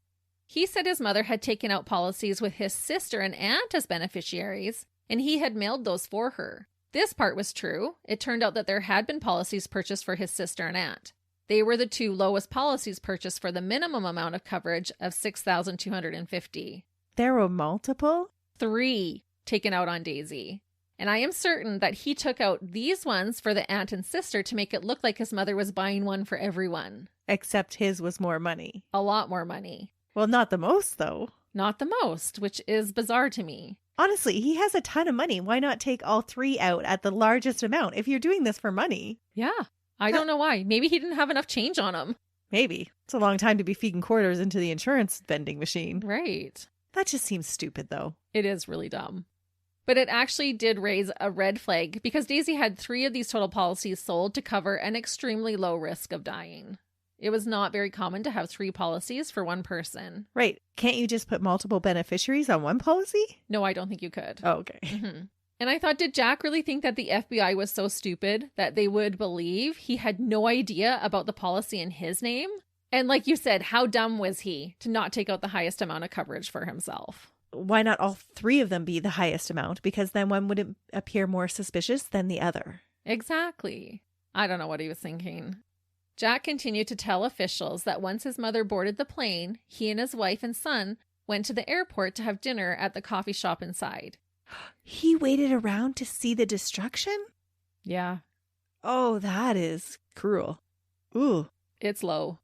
He said his mother had taken out policies with his sister and aunt as beneficiaries, and he had mailed those for her. This part was true. It turned out that there had been policies purchased for his sister and aunt. They were the two lowest policies purchased for the minimum amount of coverage of $6,250. There were multiple? 3 taken out on Daisy. And I am certain that he took out these ones for the aunt and sister to make it look like his mother was buying one for everyone. Except his was more money. A lot more money. Well, not the most, though. Not the most, which is bizarre to me. Honestly, he has a ton of money. Why not take all 3 out at the largest amount if you're doing this for money? Yeah. I don't know why. Maybe he didn't have enough change on him. Maybe. It's a long time to be feeding quarters into the insurance vending machine. Right. That just seems stupid, though. It is really dumb. But it actually did raise a red flag because Daisy had 3 of these total policies sold to cover an extremely low risk of dying. It was not very common to have 3 policies for one person. Right. Can't you just put multiple beneficiaries on one policy? No, I don't think you could. Oh, okay. Mm-hmm. And I thought, did Jack really think that the FBI was so stupid that they would believe he had no idea about the policy in his name? And like you said, how dumb was he to not take out the highest amount of coverage for himself? Why not all 3 of them be the highest amount? Because then one would appear more suspicious than the other. Exactly. I don't know what he was thinking. Jack continued to tell officials that once his mother boarded the plane, he and his wife and son went to the airport to have dinner at the coffee shop inside. He waited around to see the destruction? Yeah. Oh, that is cruel. Ooh. It's low.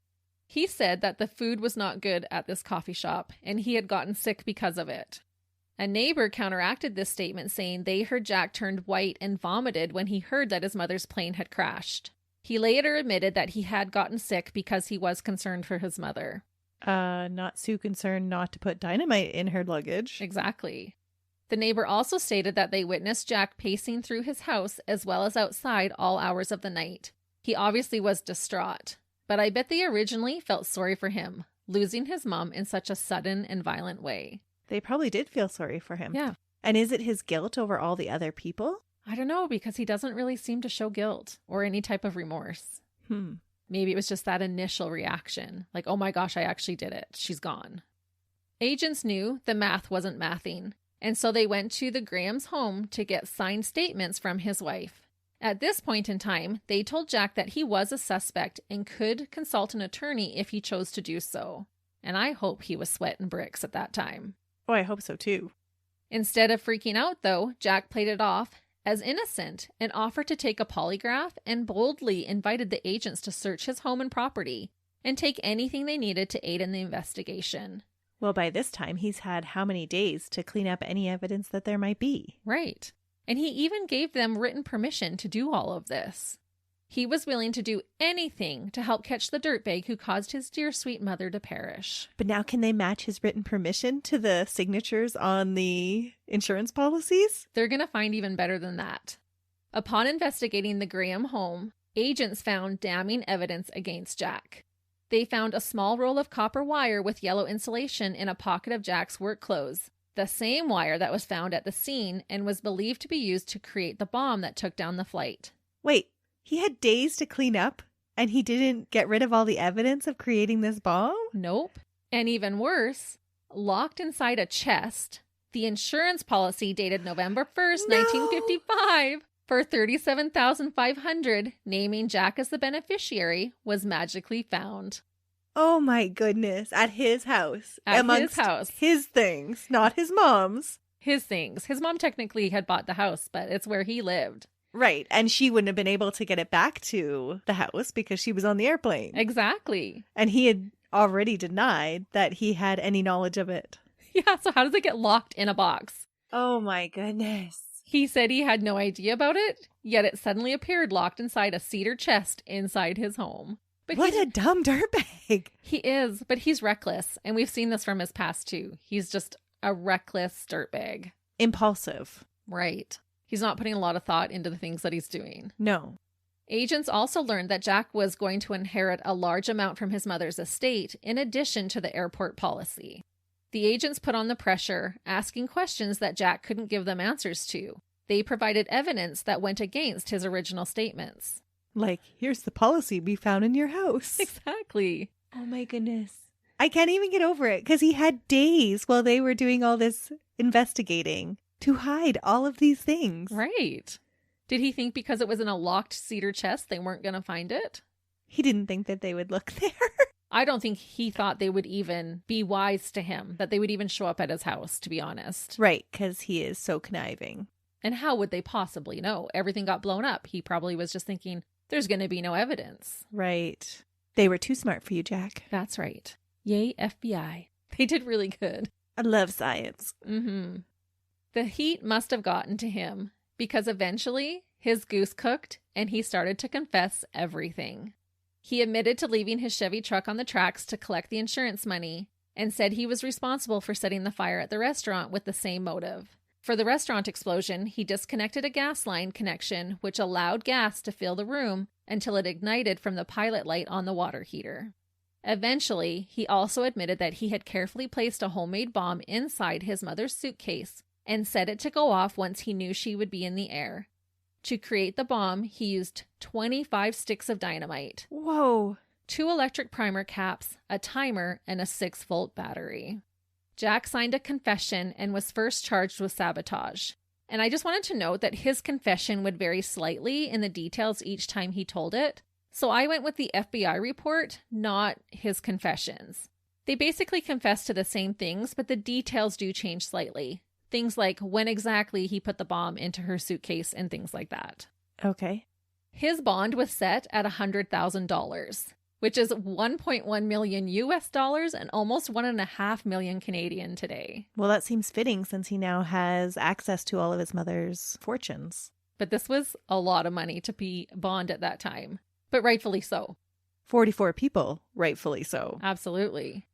He said that the food was not good at this coffee shop, and he had gotten sick because of it. A neighbor counteracted this statement, saying they heard Jack turned white and vomited when he heard that his mother's plane had crashed. He later admitted that he had gotten sick because he was concerned for his mother. Not so concerned not to put dynamite in her luggage. Exactly. The neighbor also stated that they witnessed Jack pacing through his house as well as outside all hours of the night. He obviously was distraught, but I bet they originally felt sorry for him, losing his mom in such a sudden and violent way. They probably did feel sorry for him. Yeah. And is it his guilt over all the other people? I don't know, because he doesn't really seem to show guilt or any type of remorse. Maybe it was just that initial reaction, like, oh my gosh, I actually did it. She's gone. Agents knew the math wasn't mathing, and so they went to the Graham's home to get signed statements from his wife. At this point in time, they told Jack that he was a suspect and could consult an attorney if he chose to do so. And I hope he was sweating bricks at that time. Oh, I hope so too. Instead of freaking out, though, Jack played it off as innocent and offered to take a polygraph and boldly invited the agents to search his home and property and take anything they needed to aid in the investigation. Well, by this time, he's had how many days to clean up any evidence that there might be? Right. And he even gave them written permission to do all of this. He was willing to do anything to help catch the dirtbag who caused his dear sweet mother to perish. But now can they match his written permission to the signatures on the insurance policies? They're going to find even better than that. Upon investigating the Graham home, agents found damning evidence against Jack. They found a small roll of copper wire with yellow insulation in a pocket of Jack's work clothes, the same wire that was found at the scene and was believed to be used to create the bomb that took down the flight. Wait. He had days to clean up, and he didn't get rid of all the evidence of creating this bomb? Nope. And even worse, locked inside a chest, the insurance policy dated November 1st, 1955, for $37,500, naming Jack as the beneficiary, was magically found. Oh my goodness. At his house. At amongst his house. His things, not his mom's. His things. His mom technically had bought the house, but it's where he lived. Right. And she wouldn't have been able to get it back to the house because she was on the airplane. Exactly. And he had already denied that he had any knowledge of it. Yeah, so how does it get locked in a box? Oh my goodness. He said he had no idea about it, yet it suddenly appeared locked inside a cedar chest inside his home. But what a dumb dirtbag. He is, but he's reckless. And we've seen this from his past too. He's just a reckless dirtbag. Impulsive. Right. He's not putting a lot of thought into the things that he's doing. No. Agents also learned that Jack was going to inherit a large amount from his mother's estate in addition to the airport policy. The agents put on the pressure, asking questions that Jack couldn't give them answers to. They provided evidence that went against his original statements. Like, here's the policy we found in your house. Exactly. Oh my goodness. I can't even get over it because he had days while they were doing all this investigating to hide all of these things. Right. Did he think because it was in a locked cedar chest they weren't going to find it? He didn't think that they would look there. I don't think he thought they would even be wise to him, that they would even show up at his house, to be honest. Right, because he is so conniving. And how would they possibly know? Everything got blown up. He probably was just thinking, there's going to be no evidence. Right. They were too smart for you, Jack. That's right. Yay, FBI. They did really good. I love science. Mm-hmm. The heat must have gotten to him because eventually his goose cooked and he started to confess everything. He admitted to leaving his Chevy truck on the tracks to collect the insurance money and said he was responsible for setting the fire at the restaurant with the same motive. For the restaurant explosion, he disconnected a gas line connection, which allowed gas to fill the room until it ignited from the pilot light on the water heater. Eventually, he also admitted that he had carefully placed a homemade bomb inside his mother's suitcase and set it to go off once he knew she would be in the air. To create the bomb, he used 25 sticks of dynamite. Whoa. 2 electric primer caps, a timer, and a 6-volt battery. Jack signed a confession and was first charged with sabotage. And I just wanted to note that his confession would vary slightly in the details each time he told it. So I went with the FBI report, not his confessions. They basically confess to the same things, but the details do change slightly. Things like when exactly he put the bomb into her suitcase and things like that. Okay. His bond was set at $100,000, which is 1.1 million US dollars and almost 1.5 million Canadian today. Well, that seems fitting since he now has access to all of his mother's fortunes. But this was a lot of money to be bond at that time, but rightfully so. 44 people, rightfully so. Absolutely.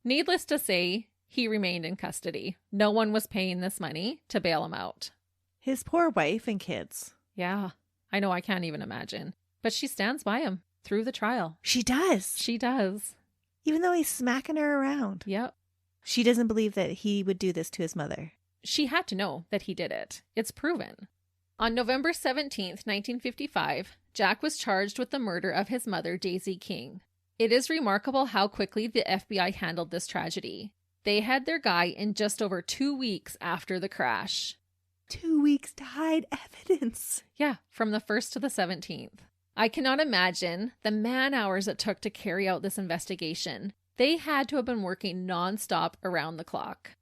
Needless to say, he remained in custody. No one was paying this money to bail him out. His poor wife and kids. Yeah, I know, I can't even imagine. But she stands by him through the trial. She does. She does. Even though he's smacking her around. Yep. She doesn't believe that he would do this to his mother. She had to know that he did it. It's proven. On November 17th, 1955, Jack was charged with the murder of his mother, Daisy King. It is remarkable how quickly the FBI handled this tragedy. They had their guy in just over 2 weeks after the crash. 2 weeks to hide evidence. Yeah, from the 1st to the 17th. I cannot imagine the man-hours it took to carry out this investigation. They had to have been working non-stop around the clock.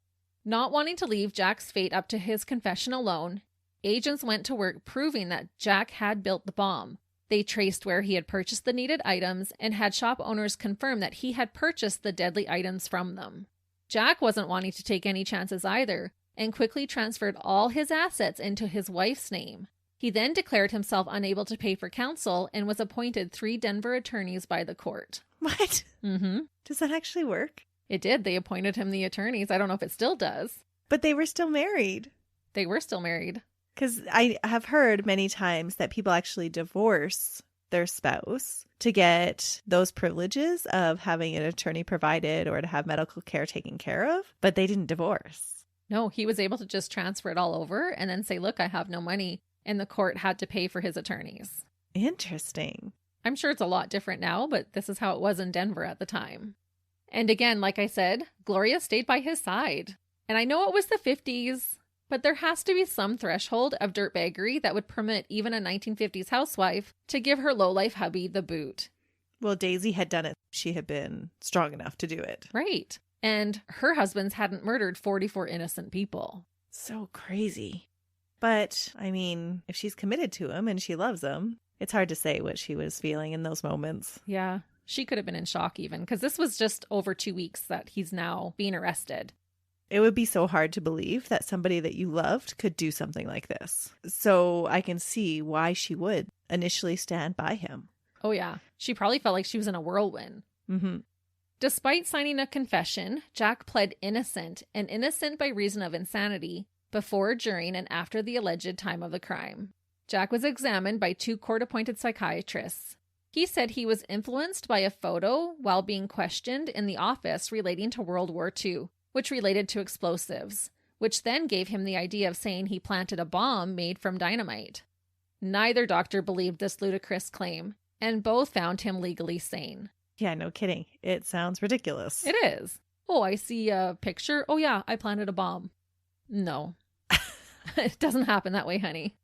Not wanting to leave Jack's fate up to his confession alone, agents went to work proving that Jack had built the bomb. They traced where he had purchased the needed items and had shop owners confirm that he had purchased the deadly items from them. Jack wasn't wanting to take any chances either, and quickly transferred all his assets into his wife's name. He then declared himself unable to pay for counsel and was appointed 3 Denver attorneys by the court. What? Mm-hmm. Does that actually work? It did. They appointed him the attorneys. I don't know if it still does. But they were still married. They were still married. Because I have heard many times that people actually divorce their spouse to get those privileges of having an attorney provided or to have medical care taken care of, but they didn't divorce. No, he was able to just transfer it all over and then say, look, I have no money. And the court had to pay for his attorneys. Interesting. I'm sure it's a lot different now, but this is how it was in Denver at the time. And again, like I said, Gloria stayed by his side. And I know it was the 50s, but there has to be some threshold of dirtbaggery that would permit even a 1950s housewife to give her lowlife hubby the boot. Well, Daisy had done it. She had been strong enough to do it. Right. And her husbands hadn't murdered 44 innocent people. So crazy. But, I mean, if she's committed to him and she loves him, it's hard to say what she was feeling in those moments. Yeah. She could have been in shock even, because this was just over 2 weeks that he's now being arrested. It would be so hard to believe that somebody that you loved could do something like this. So I can see why she would initially stand by him. Oh, yeah. She probably felt like she was in a whirlwind. Mm-hmm. Despite signing a confession, Jack pled innocent, and innocent by reason of insanity, before, during, and after the alleged time of the crime. Jack was examined by 2 court-appointed psychiatrists. He said he was influenced by a photo while being questioned in the office relating to World War II, which related to explosives, which then gave him the idea of saying he planted a bomb made from dynamite. Neither doctor believed this ludicrous claim, and both found him legally sane. Yeah, no kidding. It sounds ridiculous. It is. Oh, I see a picture. Oh, yeah, I planted a bomb. No, it doesn't happen that way, honey.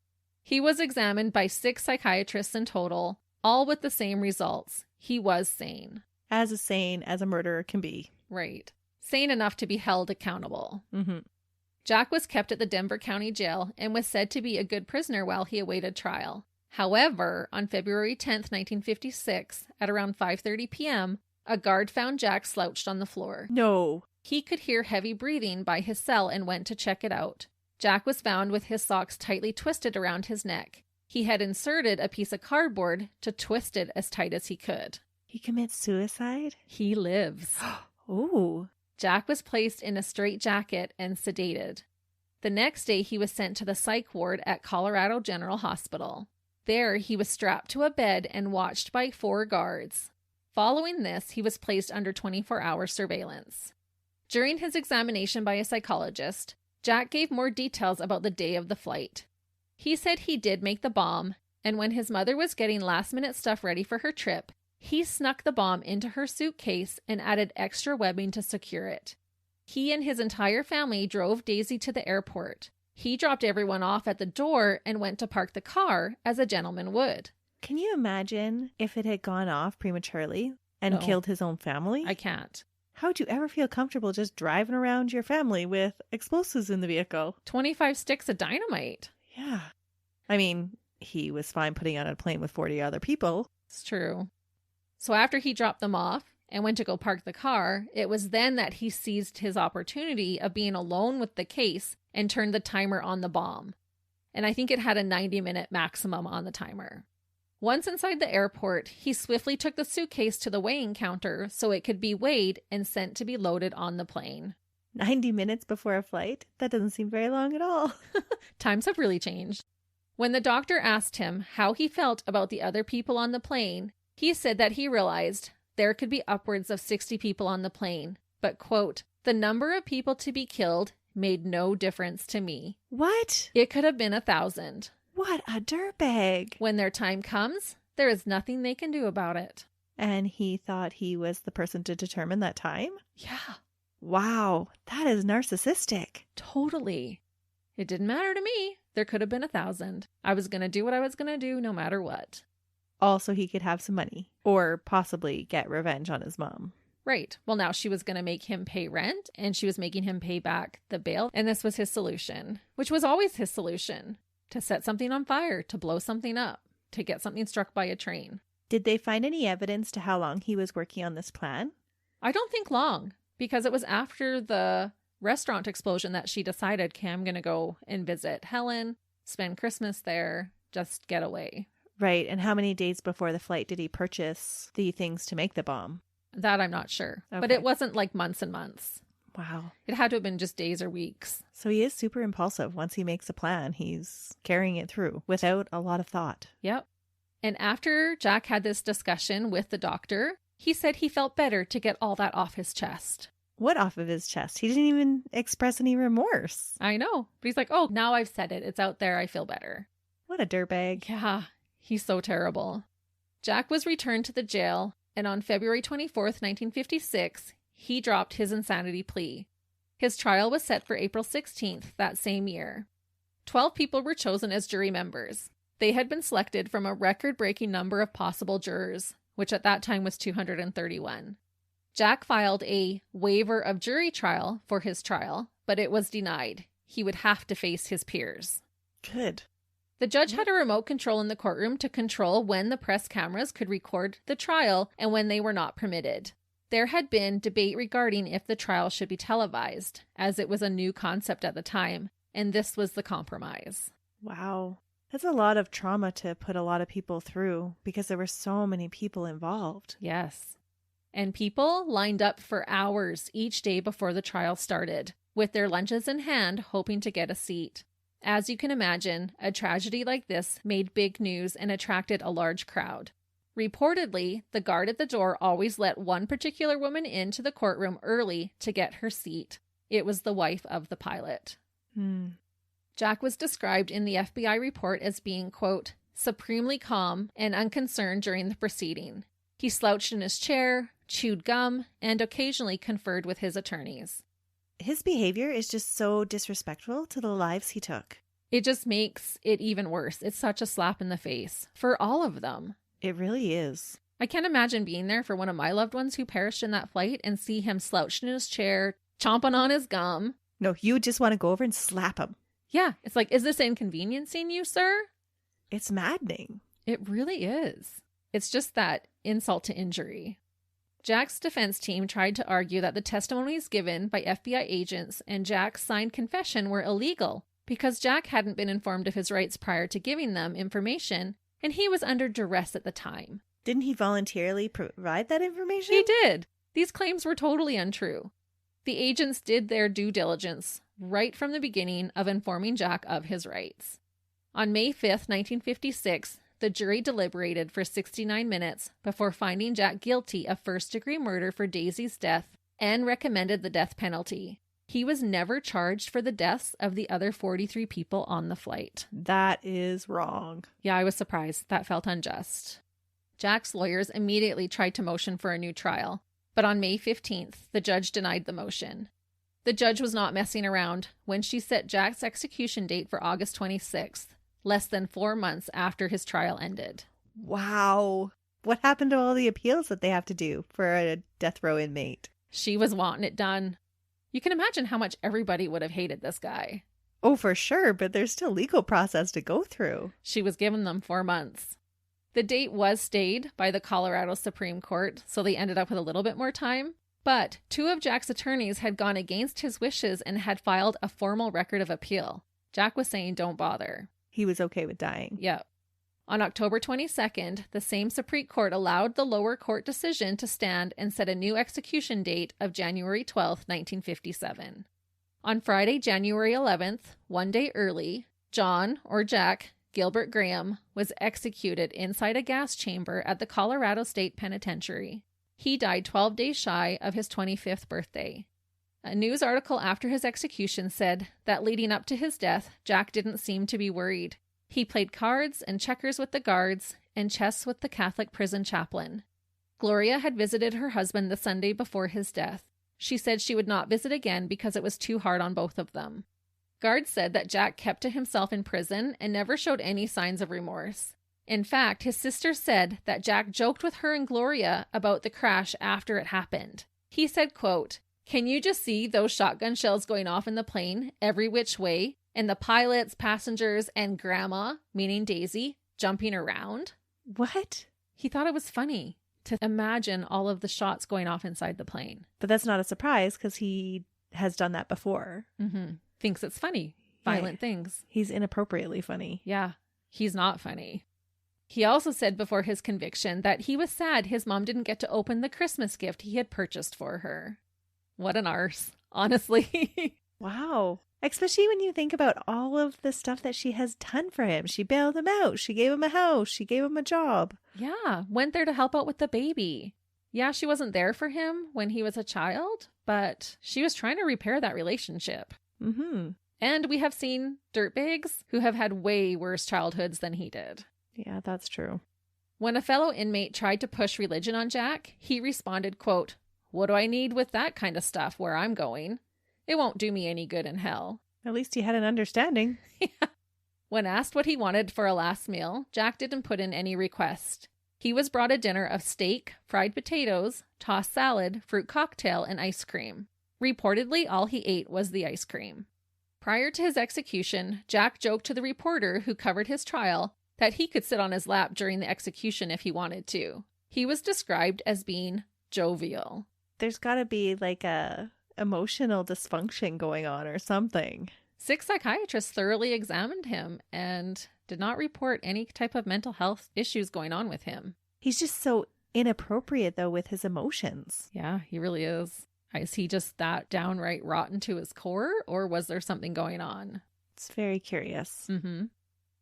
He was examined by 6 psychiatrists in total, all with the same results. He was sane. As sane as a murderer can be. Right. Sane enough to be held accountable. Mm-hmm. Jack was kept at the Denver County Jail and was said to be a good prisoner while he awaited trial. However, on February 10th, 1956, at around 5:30 p.m., a guard found Jack slouched on the floor. No. He could hear heavy breathing by his cell and went to check it out. Jack was found with his socks tightly twisted around his neck. He had inserted a piece of cardboard to twist it as tight as he could. He commits suicide? He lives. Ooh. Jack was placed in a straitjacket and sedated. The next day, he was sent to the psych ward at Colorado General Hospital. There, he was strapped to a bed and watched by 4 guards. Following this, he was placed under 24-hour surveillance. During his examination by a psychologist, Jack gave more details about the day of the flight. He said he did make the bomb, and when his mother was getting last-minute stuff ready for her trip, he snuck the bomb into her suitcase and added extra webbing to secure it. He and his entire family drove Daisy to the airport. He dropped everyone off at the door and went to park the car as a gentleman would. Can you imagine if it had gone off prematurely and killed his own family? I can't. How would you ever feel comfortable just driving around your family with explosives in the vehicle? 25 sticks of dynamite. Yeah. I mean, he was fine putting on a plane with 40 other people. It's true. So after he dropped them off and went to go park the car, it was then that he seized his opportunity of being alone with the case and turned the timer on the bomb. And I think it had a 90-minute maximum on the timer. Once inside the airport, he swiftly took the suitcase to the weighing counter so it could be weighed and sent to be loaded on the plane. 90 minutes before a flight? That doesn't seem very long at all. Times have really changed. When the doctor asked him how he felt about the other people on the plane, he said that he realized there could be upwards of 60 people on the plane, but, quote, the number of people to be killed made no difference to me. What? It could have been 1,000. What a dirtbag. When their time comes, there is nothing they can do about it. And he thought he was the person to determine that time? Yeah. Wow, that is narcissistic. Totally. It didn't matter to me. There could have been 1,000. I was going to do what I was going to do no matter what. Also, he could have some money or possibly get revenge on his mom. Right. Well, now she was going to make him pay rent and she was making him pay back the bail. And this was his solution, which was always his solution. To set something on fire, to blow something up, to get something struck by a train. Did they find any evidence to how long he was working on this plan? I don't think long, because it was after the restaurant explosion that she decided, okay, I'm going to go and visit Helen, spend Christmas there, just get away. Right. And how many days before the flight did he purchase the things to make the bomb? That I'm not sure. Okay. But it wasn't like months and months. Wow. It had to have been just days or weeks. So he is super impulsive. Once he makes a plan, he's carrying it through without a lot of thought. Yep. And after Jack had this discussion with the doctor, he said he felt better to get all that off his chest. What off of his chest? He didn't even express any remorse. I know. But he's like, oh, now I've said it. It's out there. I feel better. What a dirtbag. Yeah, he's so terrible. Jack was returned to the jail, and on February 24th, 1956, he dropped his insanity plea. His trial was set for April 16th that same year. 12 people were chosen as jury members. They had been selected from a record-breaking number of possible jurors, which at that time was 231. Jack filed a waiver of jury trial for his trial, but it was denied. He would have to face his peers. Good. The judge had a remote control in the courtroom to control when the press cameras could record the trial and when they were not permitted. There had been debate regarding if the trial should be televised, as it was a new concept at the time, and this was the compromise. Wow. That's a lot of trauma to put a lot of people through because there were so many people involved. Yes. And people lined up for hours each day before the trial started, with their lunches in hand, hoping to get a seat. As you can imagine, a tragedy like this made big news and attracted a large crowd. Reportedly, the guard at the door always let one particular woman into the courtroom early to get her seat. It was the wife of the pilot. Jack was described in the FBI report as being, quote, supremely calm and unconcerned during the proceeding. He slouched in his chair, chewed gum, and occasionally conferred with his attorneys. His behavior is just so disrespectful to the lives he took. It just makes it even worse. It's such a slap in the face for all of them. It really is. I can't imagine being there for one of my loved ones who perished in that flight and see him slouched in his chair, chomping on his gum. No, you just want to go over and slap him. Yeah, it's like, is this inconveniencing you, sir? It's maddening. It really is. It's just that insult to injury. Jack's defense team tried to argue that the testimonies given by FBI agents and Jack's signed confession were illegal because Jack hadn't been informed of his rights prior to giving them information, and he was under duress at the time. Didn't he voluntarily provide that information? He did. These claims were totally untrue. The agents did their due diligence right from the beginning of informing Jack of his rights. On May 5th, 1956, the jury deliberated for 69 minutes before finding Jack guilty of first-degree murder for Daisy's death and recommended the death penalty. He was never charged for the deaths of the other 43 people on the flight. That is wrong. Yeah, I was surprised. That felt unjust. Jack's lawyers immediately tried to motion for a new trial, but on May 15th, the judge denied the motion. The judge was not messing around when she set Jack's execution date for August 26th, less than 4 months after his trial ended. Wow. What happened to all the appeals that they have to do for a death row inmate? She was wanting it done. You can imagine how much everybody would have hated this guy. Oh, for sure, but there's still legal process to go through. She was giving them 4 months. The date was stayed by the Colorado Supreme Court, so they ended up with a little bit more time. But 2 of Jack's attorneys had gone against his wishes and had filed a formal record of appeal. Jack was saying, don't bother. He was okay with dying. Yep. On October 22nd, the same Supreme Court allowed the lower court decision to stand and set a new execution date of January 12th, 1957. On Friday, January 11th, 1 day early, John, or Jack, Gilbert Graham, was executed inside a gas chamber at the Colorado State Penitentiary. He died 12 days shy of his 25th birthday. A news article after his execution said that leading up to his death, Jack didn't seem to be worried. He played cards and checkers with the guards and chess with the Catholic prison chaplain. Gloria had visited her husband the Sunday before his death. She said she would not visit again because it was too hard on both of them. Guards said that Jack kept to himself in prison and never showed any signs of remorse. In fact, his sister said that Jack joked with her and Gloria about the crash after it happened. He said, quote, "Can you just see those shotgun shells going off in the plane every which way? And the pilots, passengers, and Grandma, meaning Daisy, jumping around?" What? He thought it was funny to imagine all of the shots going off inside the plane. But that's not a surprise because he has done that before. Mm-hmm. Thinks it's funny. Violent things. He's inappropriately funny. Yeah, he's not funny. He also said before his conviction that he was sad his mom didn't get to open the Christmas gift he had purchased for her. What an arse, honestly. Wow. Especially when you think about all of the stuff that she has done for him. She bailed him out. She gave him a house. She gave him a job. Yeah, went there to help out with the baby. Yeah, she wasn't there for him when he was a child, but she was trying to repair that relationship. Mm-hmm. And we have seen dirtbags who have had way worse childhoods than he did. Yeah, that's true. When a fellow inmate tried to push religion on Jack, he responded, quote, "What do I need with that kind of stuff where I'm going? It won't do me any good in hell." At least he had an understanding. Yeah. When asked what he wanted for a last meal, Jack didn't put in any request. He was brought a dinner of steak, fried potatoes, tossed salad, fruit cocktail, and ice cream. Reportedly, all he ate was the ice cream. Prior to his execution, Jack joked to the reporter who covered his trial that he could sit on his lap during the execution if he wanted to. He was described as being jovial. There's got to be like a emotional dysfunction going on or something. 6 psychiatrists thoroughly examined him and did not report any type of mental health issues going on with him. He's just so inappropriate, though, with his emotions. Yeah, he really is. Is he just that downright rotten to his core, or was there something going on? It's very curious. Mm-hmm.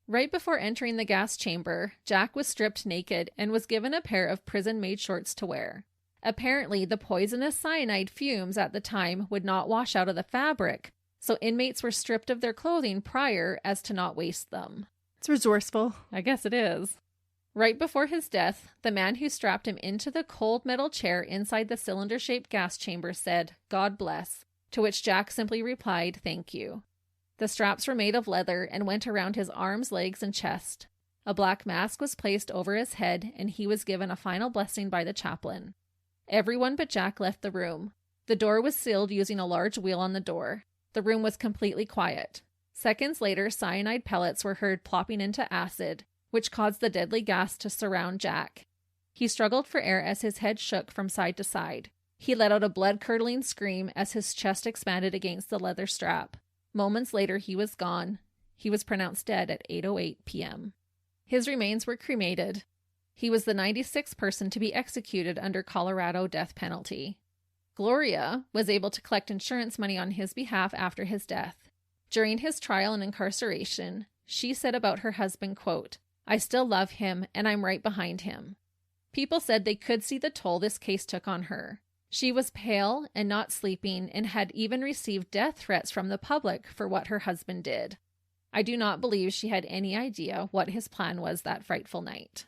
Right before entering the gas chamber, Jack was stripped naked and was given a pair of prison-made shorts to wear. Apparently, the poisonous cyanide fumes at the time would not wash out of the fabric, so inmates were stripped of their clothing prior as to not waste them. It's resourceful. I guess it is. Right before his death, the man who strapped him into the cold metal chair inside the cylinder-shaped gas chamber said, "God bless," to which Jack simply replied, "Thank you." The straps were made of leather and went around his arms, legs, and chest. A black mask was placed over his head, and he was given a final blessing by the chaplain. Everyone but Jack left the room. The door was sealed using a large wheel on the door. The room was completely quiet. Seconds later, cyanide pellets were heard plopping into acid, which caused the deadly gas to surround Jack. He struggled for air as his head shook from side to side. He let out a blood-curdling scream as his chest expanded against the leather strap. Moments later, he was gone. He was pronounced dead at 8:08 p.m. His remains were cremated. He was the 96th person to be executed under Colorado death penalty. Gloria was able to collect insurance money on his behalf after his death. During his trial and incarceration, she said about her husband, quote, "I still love him, and I'm right behind him." People said they could see the toll this case took on her. She was pale and not sleeping and had even received death threats from the public for what her husband did. I do not believe she had any idea what his plan was that frightful night.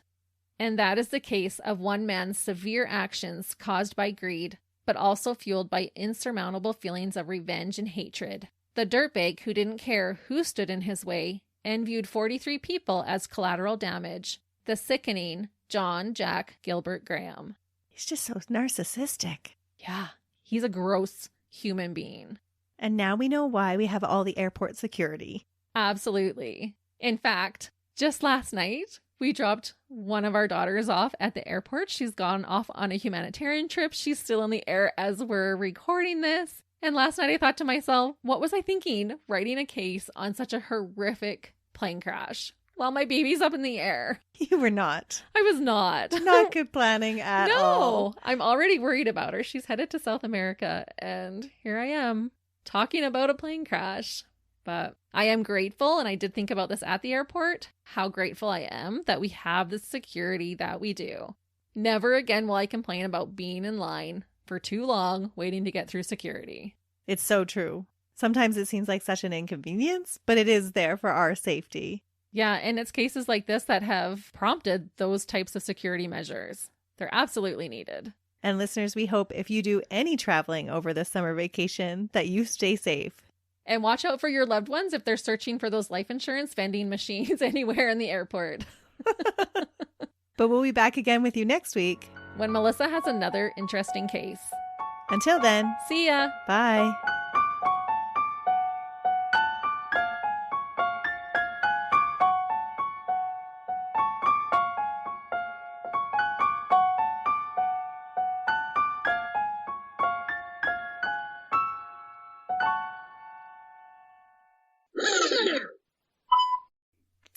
And that is the case of one man's severe actions caused by greed, but also fueled by insurmountable feelings of revenge and hatred. The dirtbag who didn't care who stood in his way and viewed 43 people as collateral damage. The sickening Jack Gilbert Graham. He's just so narcissistic. Yeah, he's a gross human being. And now we know why we have all the airport security. Absolutely. In fact, just last night, we dropped one of our daughters off at the airport. She's gone off on a humanitarian trip. She's still in the air as we're recording this. And last night I thought to myself, what was I thinking writing a case on such a horrific plane crash while my baby's up in the air? You were not. I was not. Not good planning at all. No, I'm already worried about her. She's headed to South America, and here I am talking about a plane crash. But I am grateful, and I did think about this at the airport, how grateful I am that we have the security that we do. Never again will I complain about being in line for too long waiting to get through security. It's so true. Sometimes it seems like such an inconvenience, but it is there for our safety. Yeah, and it's cases like this that have prompted those types of security measures. They're absolutely needed. And listeners, we hope if you do any traveling over this summer vacation that you stay safe. And watch out for your loved ones if they're searching for those life insurance vending machines anywhere in the airport. But we'll be back again with you next week when Melissa has another interesting case. Until then, see ya. Bye.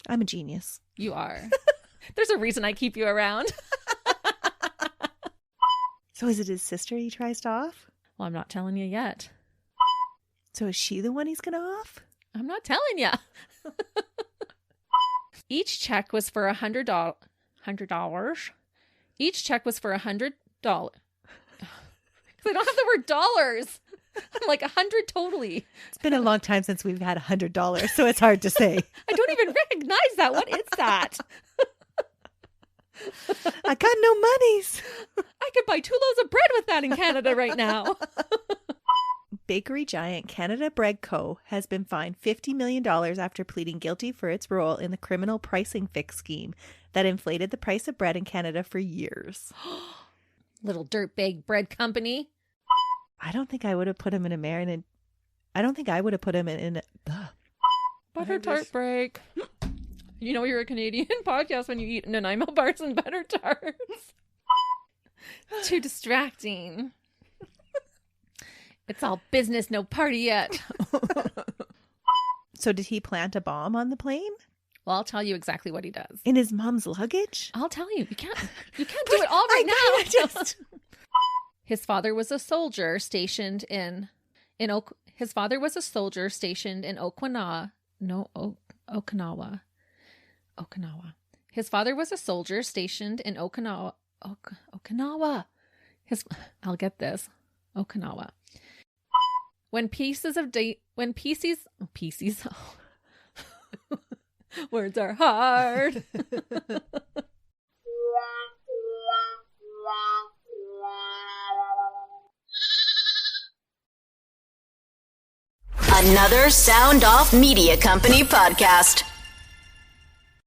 I'm a genius. You are. There's a reason I keep you around. So is it his sister he tries to off? Well, I'm not telling you yet. So is she the one he's going to off? I'm not telling you. Each check was for $100. Each check was for $100. I don't have the word dollars. I'm like 100 totally. It's been a long time since we've had $100, so it's hard to say. I don't even recognize that. What is that? I got no monies. I could buy 2 loaves of bread with that in Canada right now. Bakery giant Canada Bread Co. has been fined $50 million after pleading guilty for its role in the criminal pricing fix scheme that inflated the price of bread in Canada for years. Little dirtbag bread company. I don't think I would have put him in a marinade. I don't think I would have put him in a... Butter tart break. You know you're a Canadian podcast when you eat Nanaimo bars and butter tarts. Too distracting. It's all business, no party yet. So did he plant a bomb on the plane? Well, I'll tell you exactly what he does. In his mom's luggage? I'll tell you. You can't do it all right now. His father was a soldier stationed in his father was a soldier stationed in Okinawa. His father was a soldier stationed in Okinawa. Okinawa. Okinawa. When words are hard. another Sound Off Media Company podcast.